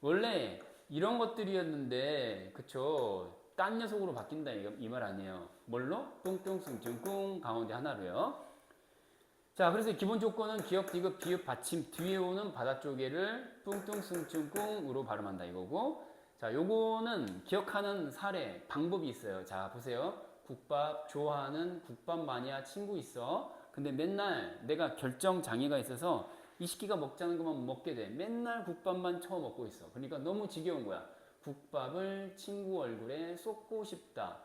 원래 이런 것들이었는데 그쵸? 딴 녀석으로 바뀐다 이 말 아니에요. 뭘로? 뿡뚱숭쭝꿍 가운데 하나로요. 자, 그래서 기본 조건은 기역, 디귿, 비읍, 받침 뒤에 오는 바다 쪼개를 뿡뚱숭쭝꿍으로 발음한다 이거고. 자, 요거는 기억하는 사례 방법이 있어요. 자, 보세요. 국밥 좋아하는 국밥 마니아 친구 있어. 근데 맨날 내가 결정 장애가 있어서 이 시끼가 먹자는 것만 먹게 돼. 맨날 국밥만 처음 먹고 있어. 그러니까 너무 지겨운 거야. 국밥을 친구 얼굴에 쏟고 싶다.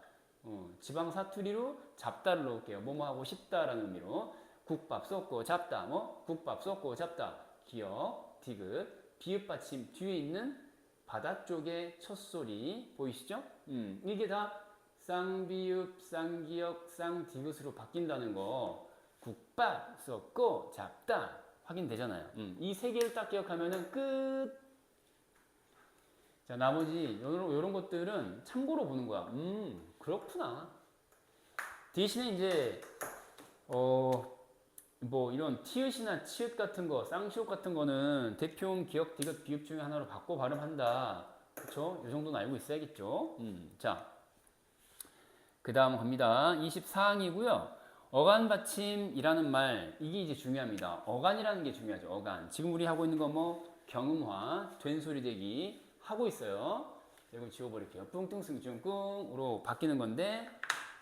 지방 사투리로 잡다를 넣을게요. 뭐뭐 하고 싶다라는 의미로. 국밥 쏟고 잡다. 국밥 쏟고 잡다. 기역, 디귿, 비읍 받침 뒤에 있는 바다 쪽의 첫 소리 보이시죠? 이게 다 쌍비읍, 쌍기역, 쌍디귿으로 바뀐다는 거 국밥 쏟고 잡다 확인되잖아요. 이 세 개를 딱 기억하면은 끝. 자, 나머지 요런 것들은 참고로 보는 거야. 그렇구나. 대신에 이제 뭐 이런 티읕이나 치읓 같은 거, 쌍시옷 같은 거는 대표음, 기역, 디귿, 비읍 중에 하나로 바꿔 발음한다. 그쵸? 이 정도는 알고 있어야겠죠. 자, 그 다음 갑니다. 24항이고요. 어간 받침이라는 말, 이게 이제 중요합니다. 어간이라는 게 중요하죠. 어간. 지금 우리 하고 있는 거 뭐 경음화, 된소리 대기 하고 있어요. 이거 지워버릴게요. 뿡뚱승중꿍으로 바뀌는 건데,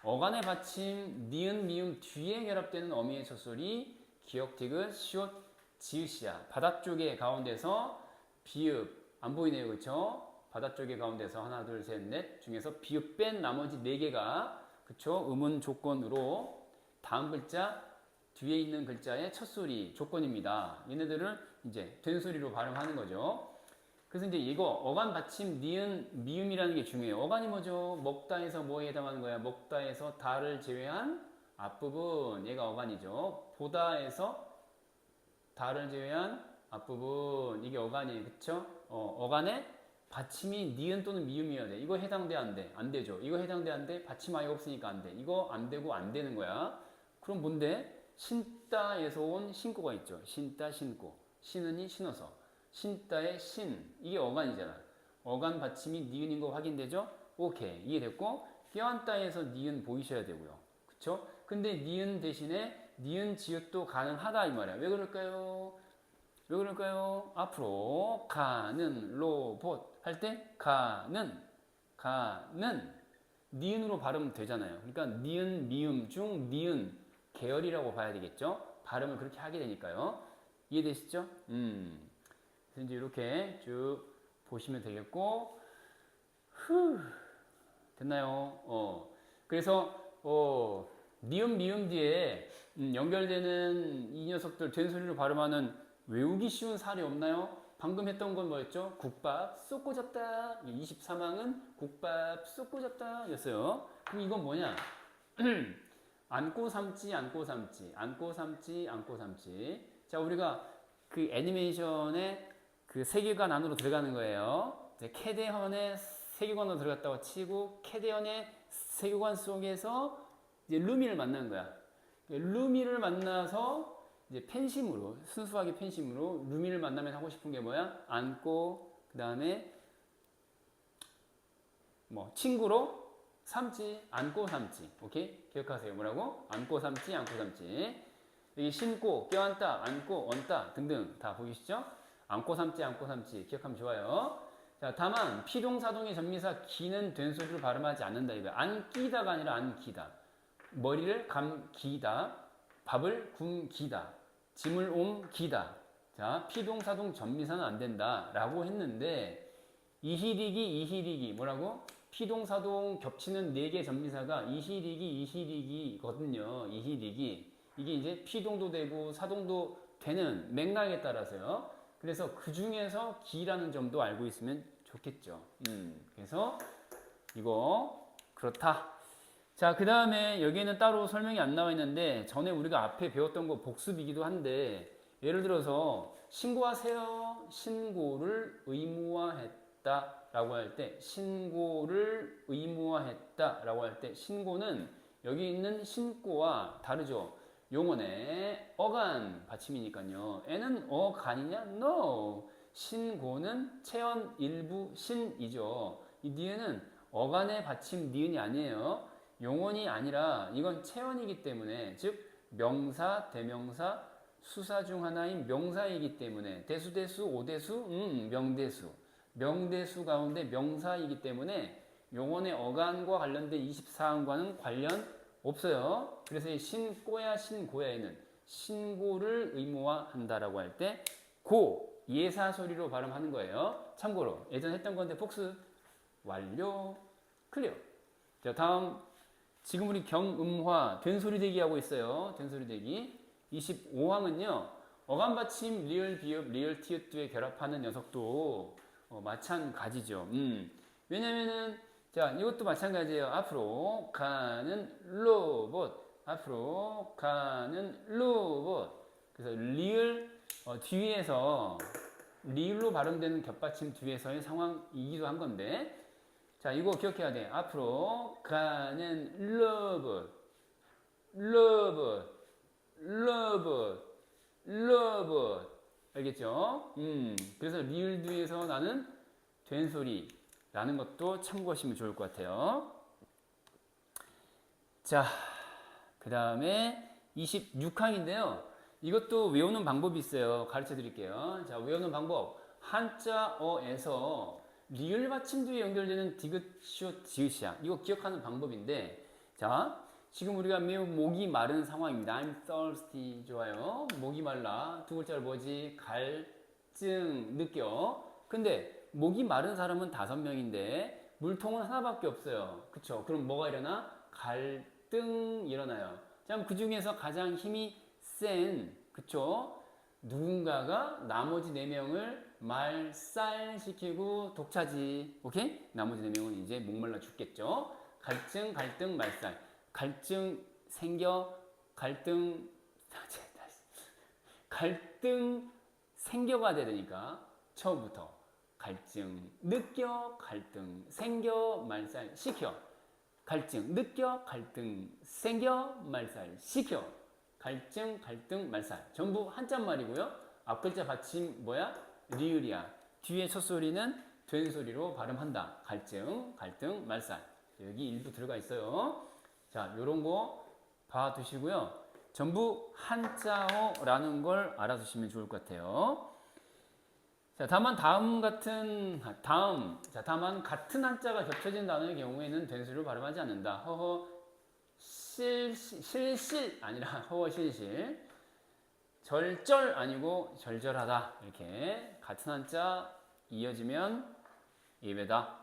어간의 받침, 니은, 미음 뒤에 결합되는 어미의 첫소리, 기역, 디귿, 시옷, 지읒이야. 바다 쪽에 가운데서 비읍, 안 보이네요. 그쵸? 바다 쪽에 가운데서 하나, 둘, 셋, 넷 중에서 비읍 뺀 나머지 4개가, 그쵸? 음운 조건으로 다음 글자, 뒤에 있는 글자의 첫소리 조건입니다. 얘네들을 이제 된소리로 발음하는 거죠. 그래서 이제 이거 어간 받침 니은 미음이라는 게 중요해요. 어간이 뭐죠? 먹다에서 뭐에 해당하는 거야? 먹다에서 다를 제외한 앞부분, 얘가 어간이죠. 보다에서 다를 제외한 앞부분, 이게 어간이에요. 그쵸? 어간에 받침이 니은 또는 미음이어야 돼. 이거 해당돼 안 돼? 안 되죠. 이거 해당돼 안 돼? 받침 아예 없으니까 안 돼. 이거 안 되고 안 되는 거야. 그럼 뭔데? 신다에서 온 신고가 있죠. 신다, 신고. 신은이 신어서. 신다의 신, 이게 어간이잖아. 어간 받침이 니은인 거 확인되죠? 오케이, 이해됐고, 껴안다에서 니은 보이셔야 되고요. 그쵸? 근데 니은 대신에 니은 지읒도 가능하다 이 말이야. 왜 그럴까요? 왜 그럴까요? 앞으로 가는 로봇 할 때 가는 니은으로 발음 되잖아요. 그러니까 니은 미음 중 니은 계열이라고 봐야 되겠죠? 발음을 그렇게 하게 되니까요. 이해되시죠? 그래서 이제 이렇게 쭉 보시면 되겠고, 됐나요? 그래서 니은 미음 뒤에 연결되는 이 녀석들 된소리로 발음하는 외우기 쉬운 사례 없나요? 방금 했던 건 뭐였죠? 국밥 쏙 꽂았다. 23항은 국밥 쏙 꽂았다 였어요. 그럼 이건 뭐냐? 안고 삼지, 안고 삼지, 안고 삼지, 안고 삼지. 자, 우리가 그 애니메이션의 그 세계관 안으로 들어가는 거예요. 캐대헌의 세계관으로 들어갔다고 치고, 캐대헌의 세계관 속에서 이제 루미를 만난 거야. 루미를 만나서 이제 팬심으로, 순수하게 팬심으로 루미를 만나면 하고 싶은 게 뭐야? 안고, 그 다음에 뭐 친구로 삼지, 안고 삼지. 오케이? 기억하세요. 뭐라고? 안고 삼지, 안고 삼지. 여기 신고, 껴안다, 안고, 얹다 등등 다 보이시죠? 안고 삼지, 안고 삼지. 기억하면 좋아요. 자, 다만 피동사동의 전미사 기는 된소리로 발음하지 않는다 이거야. 안끼다가 아니라 안기다. 머리를 감기다, 밥을 굶기다, 짐을 옮기다. 자, 피동사동 전미사는 안 된다라고 했는데, 이희리기 뭐라고? 피동사동 겹치는 4개 전미사가 이희리기거든요. 이희리기. 이게 이제 피동도 되고 사동도 되는 맥락에 따라서요. 그래서 그 중에서 기라는 점도 알고 있으면 좋겠죠. 그래서 이거 그렇다. 자, 그 다음에 여기에는 따로 설명이 안 나와 있는데, 전에 우리가 앞에 배웠던 거 복습이기도 한데, 예를 들어서 신고하세요. 신고를 의무화했다 라고 할 때, 신고를 의무화했다 라고 할 때, 신고는 여기 있는 신고와 다르죠. 용언의 어간 받침이니까요. 애는 어간이냐? No. 신고는 체언 일부 신이죠. 이 니은은 어간의 받침 니은이 아니에요. 용언이 아니라 이건 체언이기 때문에, 즉 명사, 대명사, 수사 중 하나인 명사이기 때문에, 대수, 오대수, 명대수. 명대수 가운데 명사이기 때문에 용언의 어간과 관련된 24항과는 관련 없어요. 그래서 이 신고야 신고야에는 신고를 의무화한다라고 할 때 고 예사 소리로 발음하는 거예요. 참고로 예전에 했던 건데 복습 완료 클리어. 자, 다음 지금 우리 경음화 된소리 대기 하고 있어요. 된소리 대기 25항은요. 어간 받침 리을 비읍 리을 티읕 뒤에 결합하는 녀석도 마찬가지죠. 왜냐면은 자, 이것도 마찬가지예요. 앞으로 가는 로봇. 앞으로 가는 로봇. 그래서 리을 뒤에서 리을로 발음되는 겹받침 뒤에서의 상황이기도 한 건데, 자, 이거 기억해야 돼. 앞으로 가는 로봇. love, love, love. 알겠죠? 그래서 리을 뒤에서 나는 된소리라는 것도 참고하시면 좋을 것 같아요. 자, 그 다음에 26항인데요. 이것도 외우는 방법이 있어요. 가르쳐 드릴게요. 자, 외우는 방법. 한자어에서 리을 받침 뒤에 연결되는 디귿, 시옷, 지읒이야. 이거 기억하는 방법인데, 자, 지금 우리가 매우 목이 마른 상황입니다. I'm thirsty. 좋아요. 목이 말라. 두 글자를 뭐지? 갈증, 느껴. 근데 목이 마른 사람은 5명인데 물통은 하나밖에 없어요. 그쵸? 그럼 뭐가 일어나? 갈등 일어나요. 자, 그 중에서 가장 힘이 센, 그쵸? 누군가가 나머지 4명을 말살시키고 독차지. 오케이? 나머지 4명은 이제 목말라 죽겠죠? 갈증, 갈등, 말살. 갈증 생겨, 갈등 생겨가 되니까 처음부터 갈증 느껴, 갈등 생겨, 말살 시켜. 갈증 느껴, 갈등 생겨, 말살 시켜. 갈증, 갈등, 말살. 전부 한자말이고요. 앞글자 받침 뭐야? 리을이야. 뒤에 첫 소리는 된 소리로 발음한다. 갈증, 갈등, 말살. 여기 일부 들어가 있어요. 자, 요런 거 봐두시고요. 전부 한자어라는 걸 알아두시면 좋을 것 같아요. 자, 다만 다만 같은 한자가 겹쳐진 단어의 경우에는 된 소리로 발음하지 않는다. 허허 실실 아니라 허허 실실. 절절 아니고 절절하다. 이렇게 같은 한자 이어지면 예배다.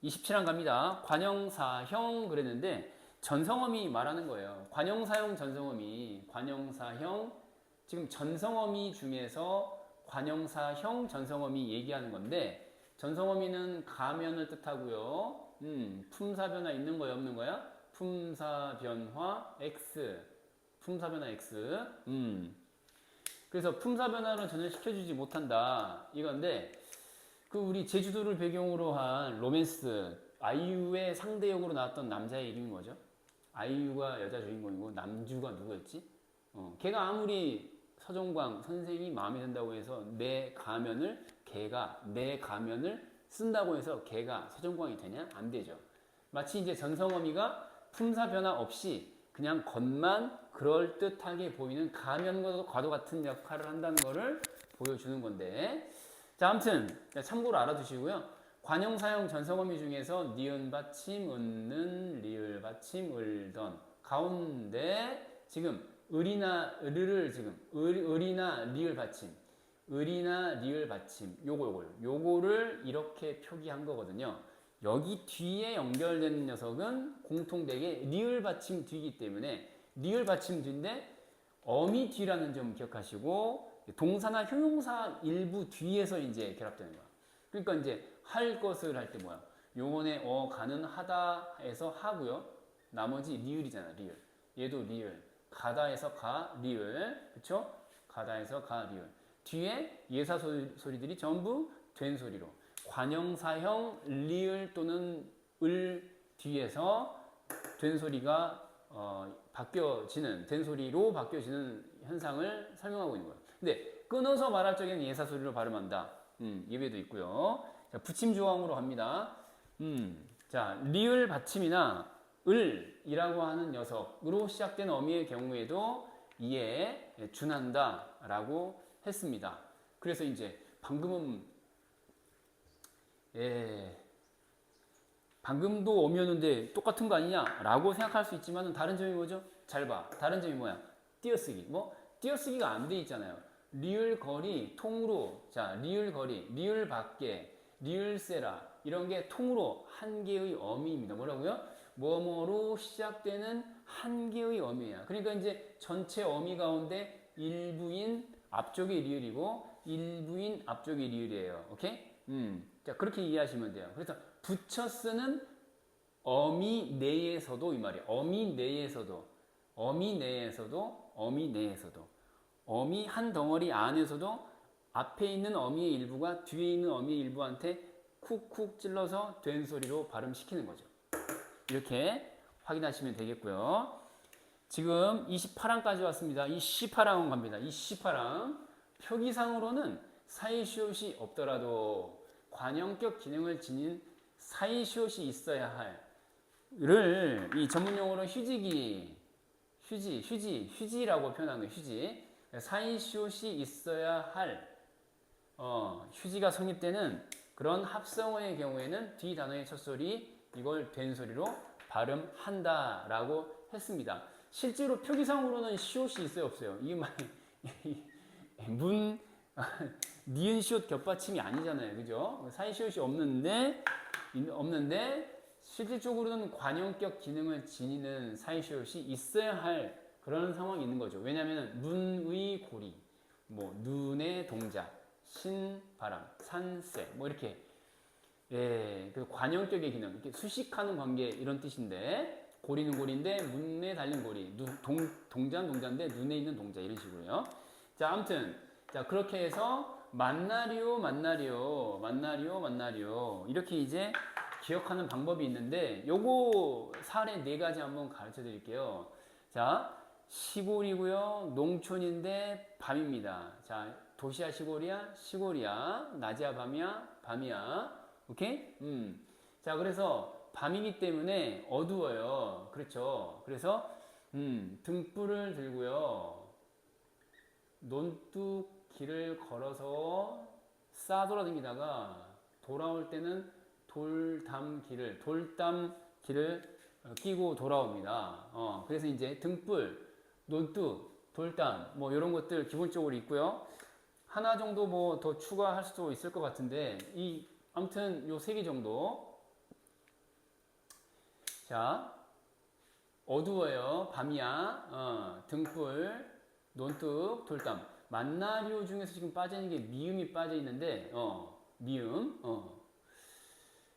27항 갑니다. 관형사형 그랬는데 전성어미 말하는 거예요. 관형사형 전성어미. 관형사형 지금 전성어미 중에서 관형사형 전성어미 얘기하는 건데 전성어미는 가면을 뜻하고요. 품사변화 있는 거야 없는 거야? 품사변화 X. 품사변화 X. 그래서 품사변화를 전혀 시켜주지 못한다. 이건데 그 우리 제주도를 배경으로 한 로맨스 아이유의 상대역으로 나왔던 남자의 이름이 뭐죠? 아이유가 여자 주인공이고 남주가 누구였지? 걔가 아무리 서정광 선생이 마음에 든다고 해서 내 가면을 쓴다고 해서 걔가 서정광이 되냐? 안 되죠. 마치 이제 전성어미가 품사 변화 없이 그냥 겉만 그럴듯하게 보이는 가면과도 같은 역할을 한다는 것을 보여주는 건데 자, 아무튼 참고로 알아두시고요. 관형사형 전성어미 중에서 니은 받침, 은는, 리을 받침, 을던 가운데 지금 을이나 을을 지금 을이나 리을 받침, 요거를 이렇게 표기한 거거든요. 여기 뒤에 연결되는 녀석은 공통되게 리을 받침 뒤이기 때문에 리을 받침 뒤인데 어미 뒤라는 점 기억하시고 동사나 형용사 일부 뒤에서 이제 결합되는 거야. 그러니까 이제 할 것을 할 때 뭐야? 용언의 가는 하다 에서 하고요. 나머지 리을이잖아, 리을. 얘도 리을. 가다에서 가, 리을. 그쵸? 가다에서 가, 리을. 뒤에 예사 소리들이 전부 된 소리로. 관형사형 리을 또는 을 뒤에서 된 소리가 바뀌어지는, 된 소리로 바뀌어지는 현상을 설명하고 있는 거예요. 근데 끊어서 말할 적에는 예사 소리로 발음한다. 예배도 있고요. 자, 붙임 조항으로 갑니다. 자, 리을 받침이나 을이라고 하는 녀석으로 시작된 어미의 경우에도 이에 준한다라고 했습니다. 그래서 이제 방금은 방금도 어미였는데 똑같은 거 아니냐라고 생각할 수 있지만 다른 점이 뭐죠? 잘 봐. 다른 점이 뭐야? 띄어쓰기. 띄어쓰기가 안 돼 있잖아요. 리을 거리 통으로 자 리을 거리 리을 밖에 리을 세라 이런 게 통으로 한 개의 어미입니다. 뭐라고요? 뭐뭐로 시작되는 한 개의 어미야. 그러니까 이제 전체 어미 가운데 일부인 앞쪽이 리을이고 일부인 앞쪽이 리을이에요. 오케이? 자 그렇게 이해하시면 돼요. 그래서 붙여 쓰는 어미 내에서도 이 말이에요. 어미 내에서도 어미 한 덩어리 안에서도 앞에 있는 어미의 일부가 뒤에 있는 어미의 일부한테 쿡쿡 찔러서 된 소리로 발음시키는 거죠. 이렇게 확인하시면 되겠고요. 지금 28항까지 왔습니다. 28항 갑니다. 28항. 표기상으로는 사이시옷이 없더라도 관형격 기능을 지닌 사이시옷이 있어야 할을 이 전문용어로 휴지라고 표현하는 거예요. 휴지. 사이시옷이 있어야 할 휴지가 성립되는 그런 합성어의 경우에는 뒤 단어의 첫 소리 이걸 된 소리로 발음한다라고 했습니다. 실제로 표기상으로는 시옷이 있어요, 없어요? 이게 막 니은 시옷 겹받침이 아니잖아요, 그죠? 사이 시옷이 없는데 실질적으로는 관형격 기능을 지니는 사이 시옷이 있어야 할 그런 상황이 있는 거죠. 왜냐하면 눈의 고리, 뭐 눈의 동작, 신바람, 산세, 뭐 이렇게 그 관형격의 기능, 이렇게 수식하는 관계 이런 뜻인데. 고리는 고리인데 눈에 달린 고리, 동자는 동자인데 눈에 있는 동자 이런 식으로요. 자, 아무튼 자 그렇게 해서 만나리오 이렇게 이제 기억하는 방법이 있는데 요거 사례 4가지 한번 가르쳐 드릴게요. 자, 시골이고요, 농촌인데 밤입니다. 자, 도시야 시골이야, 낮이야 밤이야, 오케이? 자, 그래서 밤이기 때문에 어두워요. 그렇죠. 그래서 등불을 들고요. 논둑길을 걸어서 싸돌아다니다가 돌아올 때는 돌담길을 끼고 돌아옵니다. 그래서 이제 등불, 논둑, 돌담 뭐 이런 것들 기본적으로 있고요. 하나 정도 뭐 더 추가할 수도 있을 것 같은데 아무튼 요 3개 정도. 자, 어두워요. 밤이야. 등불, 논둑, 돌담. 만나리오 중에서 지금 빠져있는 게 미음이 빠져있는데, 미음.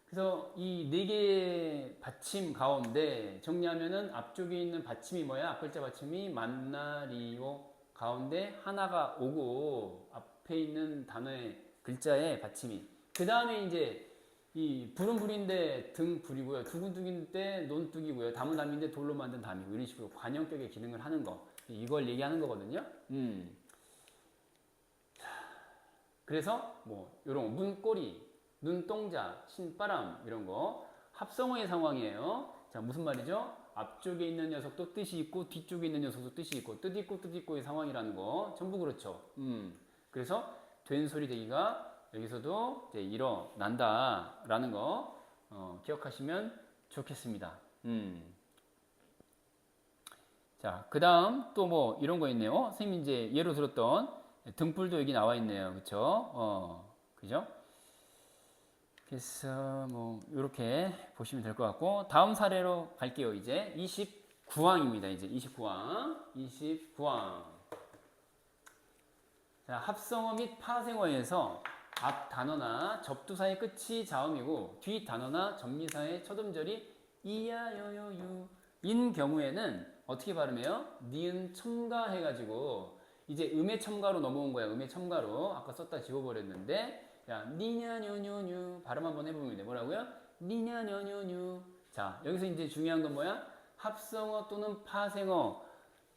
그래서 이 4개의 받침 가운데 정리하면은 앞쪽에 있는 받침이 뭐야? 앞글자 받침이 만나리오 가운데 하나가 오고 앞에 있는 단어의 글자의 받침이. 그 다음에 이제 이 불은 불인데 등 불이고요. 두근두근인데 논둑이고요. 담은 담인데 돌로 만든 담이고 이런 식으로 관형격의 기능을 하는 거. 이걸 얘기하는 거거든요. 그래서 뭐 이런 문고리, 눈동자, 신바람 이런 거 합성어의 상황이에요. 자, 무슨 말이죠? 앞쪽에 있는 녀석도 뜻이 있고 뒤쪽에 있는 녀석도 뜻이 있고 뜻 있고의 상황이라는 거 전부 그렇죠. 그래서 된 소리 되기가 여기서도 이제 일어난다라는 거 기억하시면 좋겠습니다. 자, 그 다음 또 뭐 이런 거 있네요. 선생님 이제 예로 들었던 등불도 여기 나와 있네요. 그쵸? 그죠? 그래서 뭐 이렇게 보시면 될 것 같고 다음 사례로 갈게요. 이제 29항입니다. 이제 29항. 자, 합성어 및 파생어에서 앞 단어나 접두사의 끝이 자음이고 뒤 단어나 접미사의 첫 음절이 이야 여여유 인 경우에는 어떻게 발음해요? 니은 첨가해가지고 이제 음의 첨가로 넘어온 거야. 음의 첨가로 아까 썼다 지워버렸는데 야 니냐뇨뇨뇨 발음 한번 해보면 돼. 뭐라고요? 니냐뇨뇨뇨. 자, 여기서 이제 중요한 건 뭐야? 합성어 또는 파생어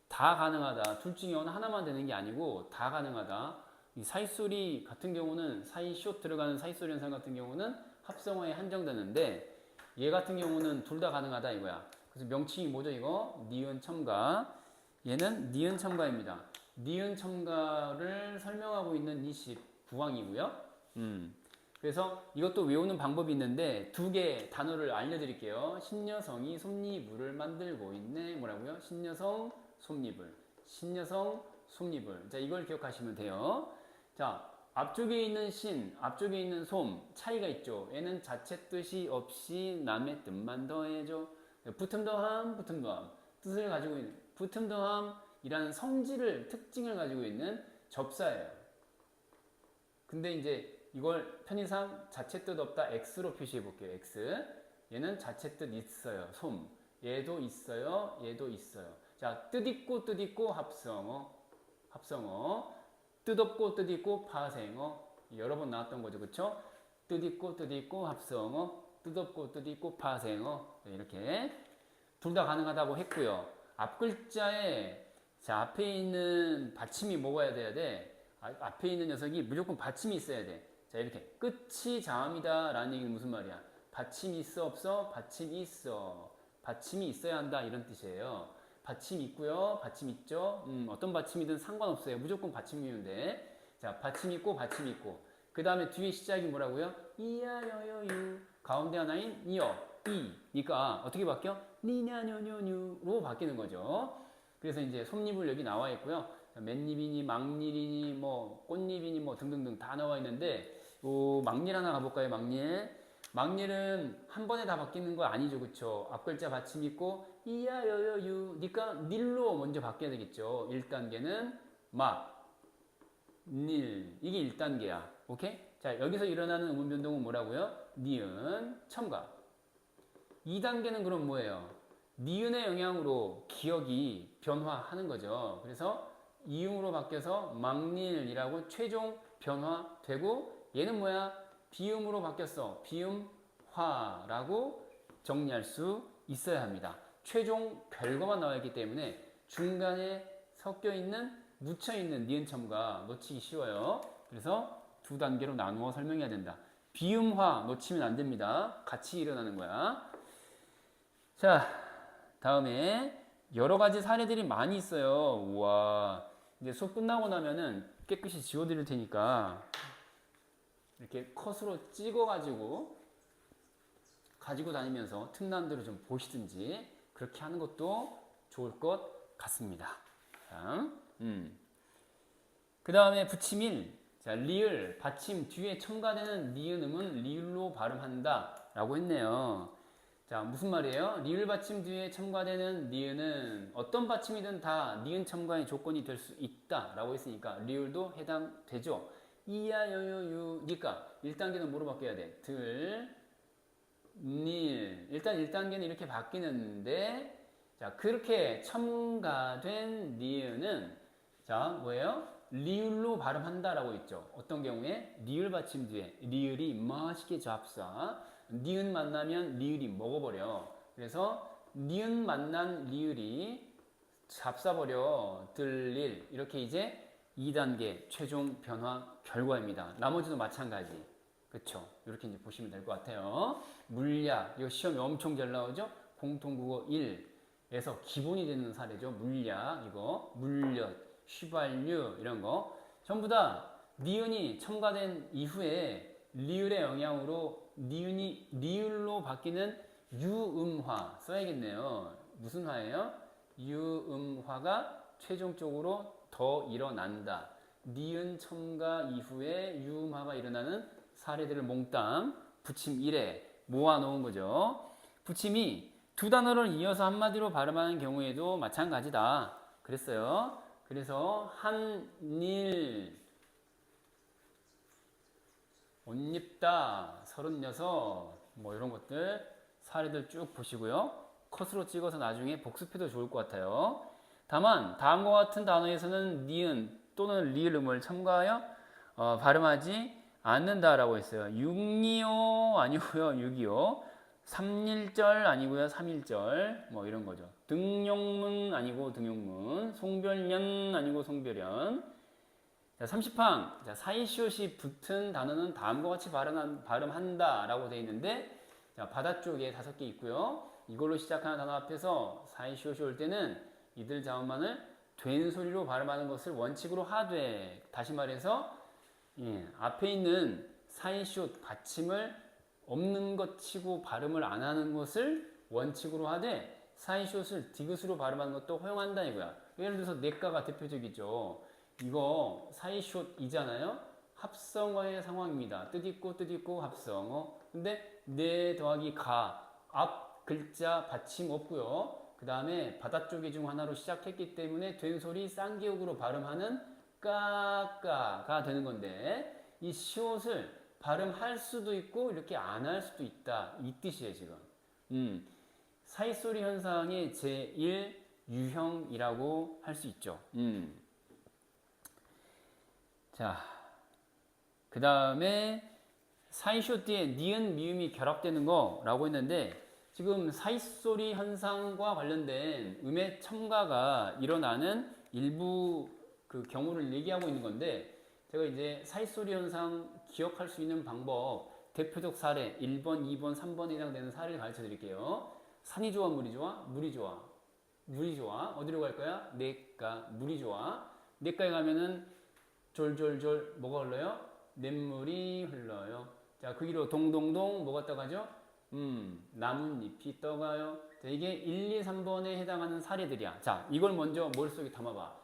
다 가능하다. 둘 중에 어느 하나만 되는 게 아니고 다 가능하다. 이 사이소리 같은 경우는 사이쇼 들어가는 사이소리 현상 같은 경우는 합성어에 한정되는데 얘 같은 경우는 둘 다 가능하다 이거야. 그래서 명칭이 뭐죠 이거? 니은 첨가. 얘는 니은 첨가입니다. 니은 첨가를 설명하고 있는 29항이고요. 그래서 이것도 외우는 방법이 있는데 2개 단어를 알려드릴게요. 신여성이 솜니물을 만들고 있네. 뭐라고요? 신여성 솜니불. 자, 이걸 기억하시면 돼요. 자, 앞쪽에 있는 앞쪽에 있는 솜 차이가 있죠. 얘는 자체 뜻이 없이 남의 뜻만 더해줘. 붙음 더함 뜻을 가지고 있는 붙음 더함이라는 특징을 가지고 있는 접사예요. 근데 이제 이걸 편의상 자체 뜻 없다 X로 표시해 볼게요. X. 얘는 자체 뜻 있어요. 솜. 얘도 있어요. 자, 뜻 있고 합성어. 뜻 없고 뜻 있고 파생어. 여러 번 나왔던 거죠. 그쵸? 뜻 있고 합성어. 뜻 없고 뜻 있고 파생어. 이렇게 둘 다 가능하다고 했고요. 앞 글자에 자, 앞에 있는 받침이 뭐가 돼야 돼? 앞에 있는 녀석이 무조건 받침이 있어야 돼. 자, 이렇게 끝이 자음이다 라는 얘기는 무슨 말이야? 받침이 있어 없어? 받침이 있어. 받침이 있어야 한다 이런 뜻이에요. 받침 있고요. 받침 있죠. 어떤 받침이든 상관없어요. 무조건 받침이면 돼. 자, 받침 있고 받침 있고. 그 다음에 뒤에 시작이 뭐라고요? 이야 여여 유. 가운데 하나인 이어 이. 그러니까 어떻게 바뀌어? 니냐뇨뇨뇨로 바뀌는 거죠. 그래서 이제 솜잎을 여기 나와 있고요. 맨잎이니 막잎이니 뭐 꽃잎이니 뭐 등등등 다 나와 있는데 막잎 하나 가볼까요? 막잎은 한 번에 다 바뀌는 거 아니죠, 그쵸? 앞글자 받침 있고 이야 여여 유. 그러니까 닐로 먼저 바뀌어야 되겠죠. 1단계는 막, 닐. 이게 1단계야. 오케이? 자, 여기서 일어나는 음운 변동은 뭐라고요? 니은, 첨가. 2단계는 그럼 뭐예요? 니은의 영향으로 기억이 변화하는 거죠. 그래서 이음으로 바뀌어서 막닐이라고 최종 변화되고 얘는 뭐야? 비음으로 바뀌었어. 비음화라고 정리할 수 있어야 합니다. 최종 결과만 나와 있기 때문에 중간에 섞여 있는 묻혀 있는 니은 첨가 놓치기 쉬워요. 그래서 두 단계로 나누어 설명해야 된다. 비음화 놓치면 안 됩니다. 같이 일어나는 거야. 자, 다음에 여러 가지 사례들이 많이 있어요. 우와. 이제 수업 끝나고 나면은 깨끗이 지워드릴 테니까 이렇게 컷으로 찍어가지고 가지고 다니면서 틈나는 대로 좀 보시든지 그렇게 하는 것도 좋을 것 같습니다. 자, 그 다음에 붙임일. 자, 리을, 받침 뒤에 첨가되는 니은음은 리을로 발음한다 라고 했네요. 자, 무슨 말이에요? 리을 받침 뒤에 첨가되는 니은은 어떤 받침이든 다 니은 첨가의 조건이 될 수 있다 라고 했으니까 리을도 해당되죠. 이야 여여 유. 그러니까 1단계는 뭐로 바뀌어야 돼? 들, 닐. 일단 1단계는 이렇게 바뀌는데 자, 그렇게 첨가된 니은은 자, 뭐예요? 리을로 발음한다 라고 했죠. 어떤 경우에? 리을 받침 뒤에 리을이 맛있게 잡사. 니은 만나면 리을이 먹어버려. 그래서 니은 만난 리을이 잡사버려. 들릴. 이렇게 이제 2단계 최종 변화 결과입니다. 나머지도 마찬가지. 그쵸? 이렇게 이제 보시면 될 것 같아요. 물약. 이거 시험에 엄청 잘 나오죠? 공통국어 1에서 기본이 되는 사례죠. 물약. 이거. 물엿. 휘발유. 이런 거. 전부 다 니은이 첨가된 이후에 리을의 영향으로 니은이 리을로 바뀌는 유음화 써야겠네요. 무슨 화예요? 유음화가 최종적으로 더 일어난다. 니은 첨가 이후에 유음화가 일어나는 사례들을 몽땅 붙임 1에 모아놓은 거죠. 붙임이 두 단어를 이어서 한마디로 발음하는 경우에도 마찬가지다. 그랬어요. 그래서 한일 옷 입다 36 뭐 이런 것들 사례들 쭉 보시고요. 컷으로 찍어서 나중에 복습해도 좋을 것 같아요. 다만 다음과 같은 단어에서는 니은 또는 리을음을 첨가하여 발음하지 않는다라고 했어요. 625 아니고요. 625 3일절 아니고요. 3일절 뭐 이런 거죠. 등용문 아니고 등용문 송별년 아니고 송별연. 자, 30항. 자, 사이시옷이 붙은 단어는 다음과 같이 발음한다 라고 되어 있는데 자, 바다 쪽에 5개 있고요. 이걸로 시작하는 단어 앞에서 사이시옷이 올 때는 이들 자음만을 된 소리로 발음하는 것을 원칙으로 하되 다시 말해서 앞에 있는 사이시옷 받침을 없는 것 치고 발음을 안 하는 것을 원칙으로 하되 사이시옷을 디귿으로 발음하는 것도 허용한다 이거야. 예를 들어서 내과가 대표적이죠. 이거 사이숏이잖아요. 합성어의 상황입니다. 뜻있고 합성어. 근데 네 더하기 가. 앞 글자 받침 없고요. 그 다음에 바다 쪽이 중 하나로 시작했기 때문에 된 소리 쌍기역으로 발음하는 까까가 되는 건데 이 시옷을 발음할 수도 있고 이렇게 안 할 수도 있다. 이 뜻이에요 지금. 사이소리 현상의 제1 유형이라고 할 수 있죠. 자, 그 다음에 사이쇼 뒤에 니은 미음이 결합되는 거라고 했는데 지금 사이소리 현상과 관련된 음의 첨가가 일어나는 일부 그 경우를 얘기하고 있는 건데, 제가 이제 사이소리 현상 기억할 수 있는 방법, 대표적 사례 1번, 2번, 3번에 해당되는 사례를 가르쳐 드릴게요. 산이 좋아, 물이 좋아? 물이 좋아. 물이 좋아. 어디로 갈 거야? 내가. 물이 좋아. 내가에 가면은 졸졸졸 뭐가 흘러요? 냇물이 흘러요. 자, 그 위로 동동동 뭐가 떠가죠? 나뭇잎이 떠가요. 자, 이게 1, 2, 3번에 해당하는 사례들이야. 자, 이걸 먼저 머릿속에 담아봐.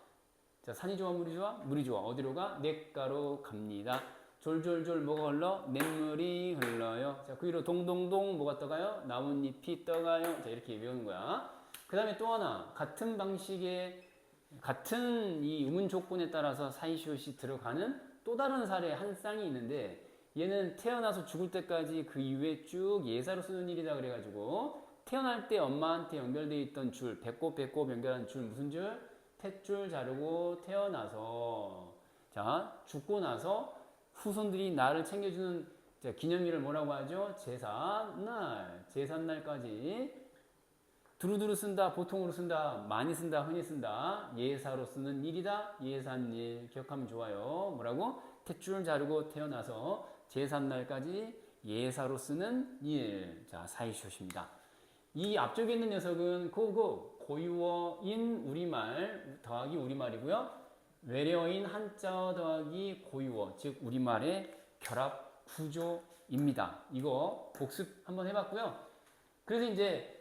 자, 산이 좋아, 물이 좋아? 물이 좋아. 어디로 가? 냇가로 갑니다. 졸졸졸 뭐가 흘러? 냇물이 흘러요. 자, 그 위로 동동동 뭐가 떠가요? 나뭇잎이 떠가요. 자, 이렇게 외우는 거야. 그 다음에 또 하나, 같은 방식의 같은 이 의문 조건에 따라서 사이시옷이 들어가는 또 다른 사례 한 쌍이 있는데, 얘는 태어나서 죽을 때까지 그 이후에 쭉 예사로 쓰는 일이다 그래가지고, 태어날 때 엄마한테 연결되어 있던 줄, 배꼽 연결한 줄, 무슨 줄? 탯줄 자르고 태어나서, 자, 죽고 나서 후손들이 나를 챙겨주는 기념일을 뭐라고 하죠? 제삿날. 제삿날까지 두루두루 쓴다, 보통으로 쓴다, 많이 쓴다, 흔히 쓴다, 예사로 쓰는 일이다, 예산일. 기억하면 좋아요. 뭐라고? 탯줄 자르고 태어나서 제삿날까지 예사로 쓰는 일. 자, 사이시옷입니다. 이 앞쪽에 있는 녀석은 고유어인 우리말 더하기 우리말이고요. 외래어인 한자어 더하기 고유어, 즉 우리말의 결합 구조입니다. 이거 복습 한번 해봤고요. 그래서 이제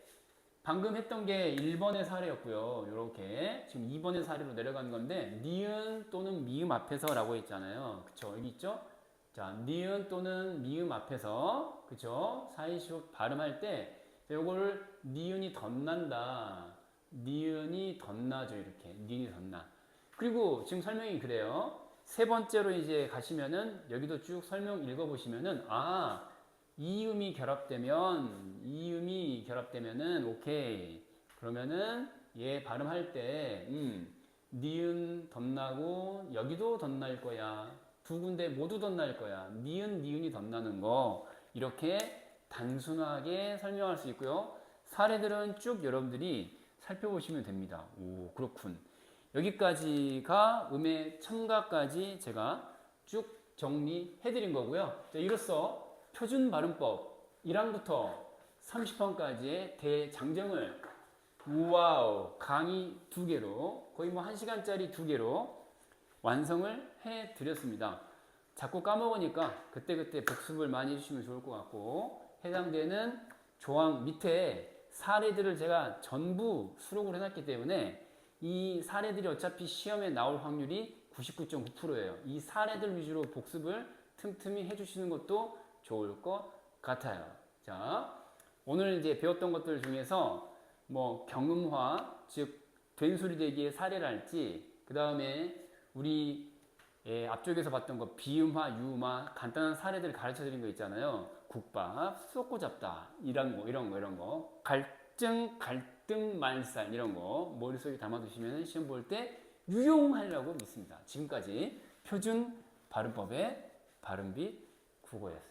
방금 했던 게 1번의 사례였고요. 이렇게 지금 2번의 사례로 내려간 건데, 니은 또는 미음 앞에서 라고 했잖아요. 그쵸? 여기 있죠? 자, 니은 또는 미음 앞에서, 그쵸? 사이시옷 발음할 때 요거를 니은이 덧난다. 니은이 덧나죠. 이렇게 니은이 덧나. 그리고 지금 설명이 그래요. 세 번째로 이제 가시면은 여기도 쭉 설명 읽어보시면은, 아, 이음이 결합되면은 오케이. 그러면은 얘 발음할 때 니은 덧나고 여기도 덧날 거야. 두 군데 모두 덧날 거야. 니은이 덧나는 거. 이렇게 단순하게 설명할 수 있고요. 사례들은 쭉 여러분들이 살펴보시면 됩니다. 오, 그렇군. 여기까지가 음의 첨가까지 제가 쭉 정리해 드린 거고요. 자, 이로써 표준 발음법 1항부터 30항까지의 대장정을 와우 강의 2개로 거의 뭐 1시간짜리 2개로 완성을 해 드렸습니다. 자꾸 까먹으니까 그때그때 복습을 많이 해주시면 좋을 것 같고, 해당되는 조항 밑에 사례들을 제가 전부 수록을 해놨기 때문에 이 사례들이 어차피 시험에 나올 확률이 99.9%예요. 이 사례들 위주로 복습을 틈틈이 해주시는 것도 좋을 것 같아요. 자, 오늘 이제 배웠던 것들 중에서 뭐 경음화, 즉 된소리 대기의 사례랄지, 그 다음에 우리 앞쪽에서 봤던 거 비음화, 유음화 간단한 사례들 가르쳐 드린 거 있잖아요. 국밥, 쏟고 잡다 이런 거 갈등 말살 이런 거 머릿속에 담아두시면 시험 볼 때 유용하려고 믿습니다. 지금까지 표준 발음법의 발음빛 국어였습니다.